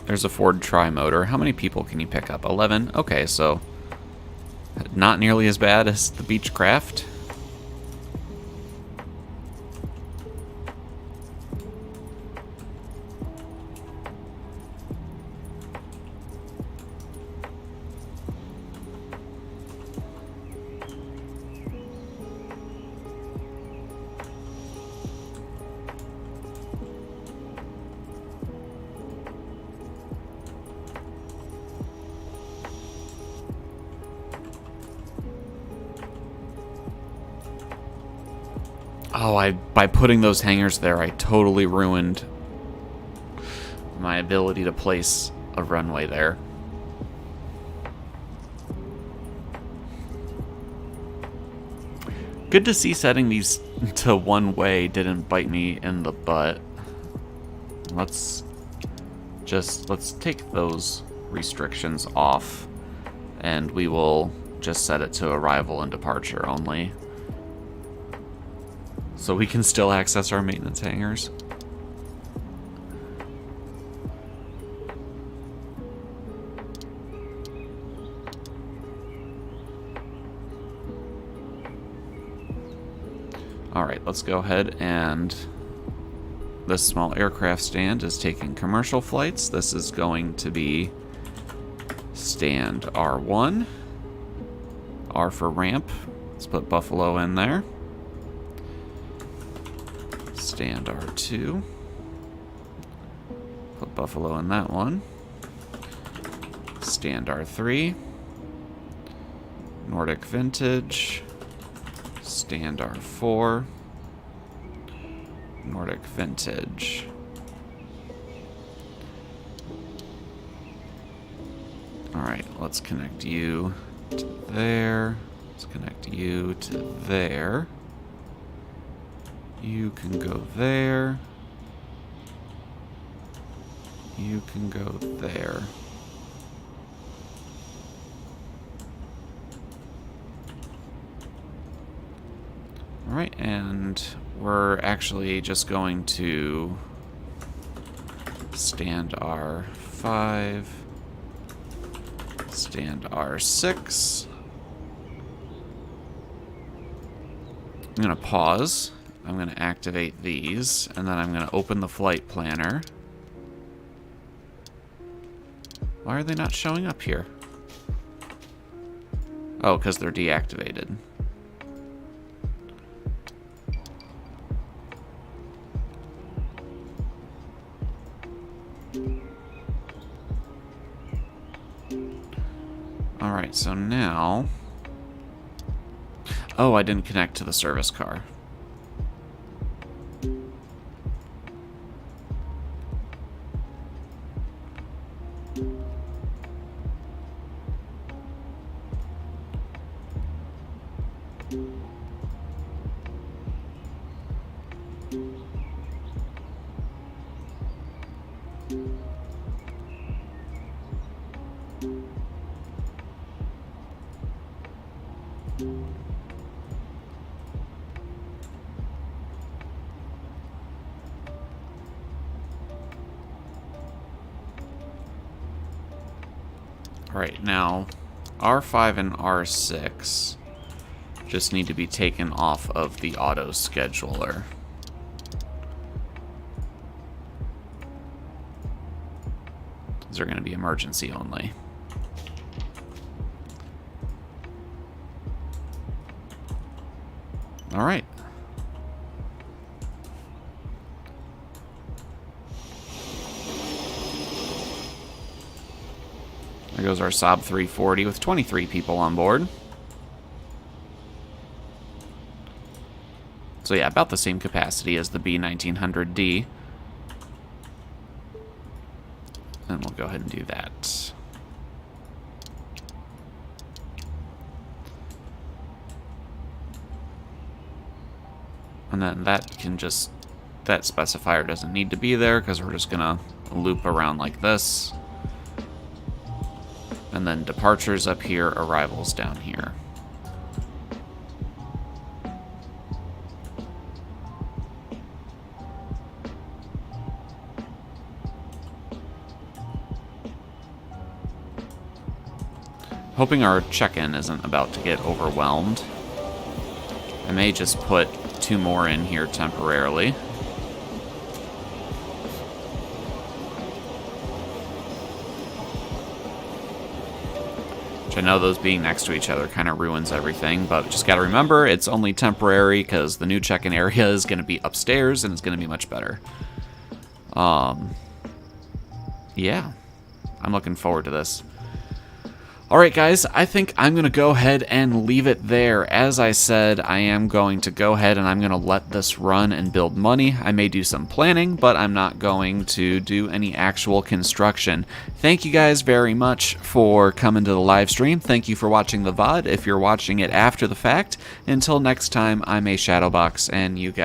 There's a Ford Tri-Motor. How many people can you pick up? 11? Okay, so not nearly as bad as the Beechcraft. Oh, by putting those hangers there, I totally ruined my ability to place a runway there. Good to see setting these to one way didn't bite me in the butt. Let's take those restrictions off, and we will just set it to arrival and departure only, so we can still access our maintenance hangars. Alright, let's go ahead and... This small aircraft stand is taking commercial flights. This is going to be stand R1. R for ramp. Let's put Buffalo in there. Stand R2. Put Buffalo in that one. Stand R3. Nordic Vintage. Stand R4. Nordic Vintage. Alright, let's connect you to there. Let's connect you to there. You can go there. You can go there. Alright, and we're actually just going to stand R5, stand R6. I'm going to pause. I'm going to activate these, and then I'm going to open the flight planner. Why are they not showing up here? Oh, because they're deactivated. Alright, so now... Oh, I didn't connect to the service car. Alright, now R5 and R6 just need to be taken off of the auto scheduler. These are going to be emergency only. Alright. There goes our Saab 340 with 23 people on board. So yeah, about the same capacity as the B1900D. And we'll go ahead and do that. And then that can just... That specifier doesn't need to be there because we're just going to loop around like this. And then departures up here, arrivals down here. Hoping our check-in isn't about to get overwhelmed. I may just put 2 more in here temporarily. Which I know those being next to each other kind of ruins everything, but just got to remember it's only temporary because the new check-in area is going to be upstairs and it's going to be much better. Yeah, I'm looking forward to this. Alright guys, I think I'm going to go ahead and leave it there. As I said, I am going to go ahead and I'm going to let this run and build money. I may do some planning, but I'm not going to do any actual construction. Thank you guys very much for coming to the live stream. Thank you for watching the VOD if you're watching it after the fact. Until next time, I'm a Shadowbox, and you guys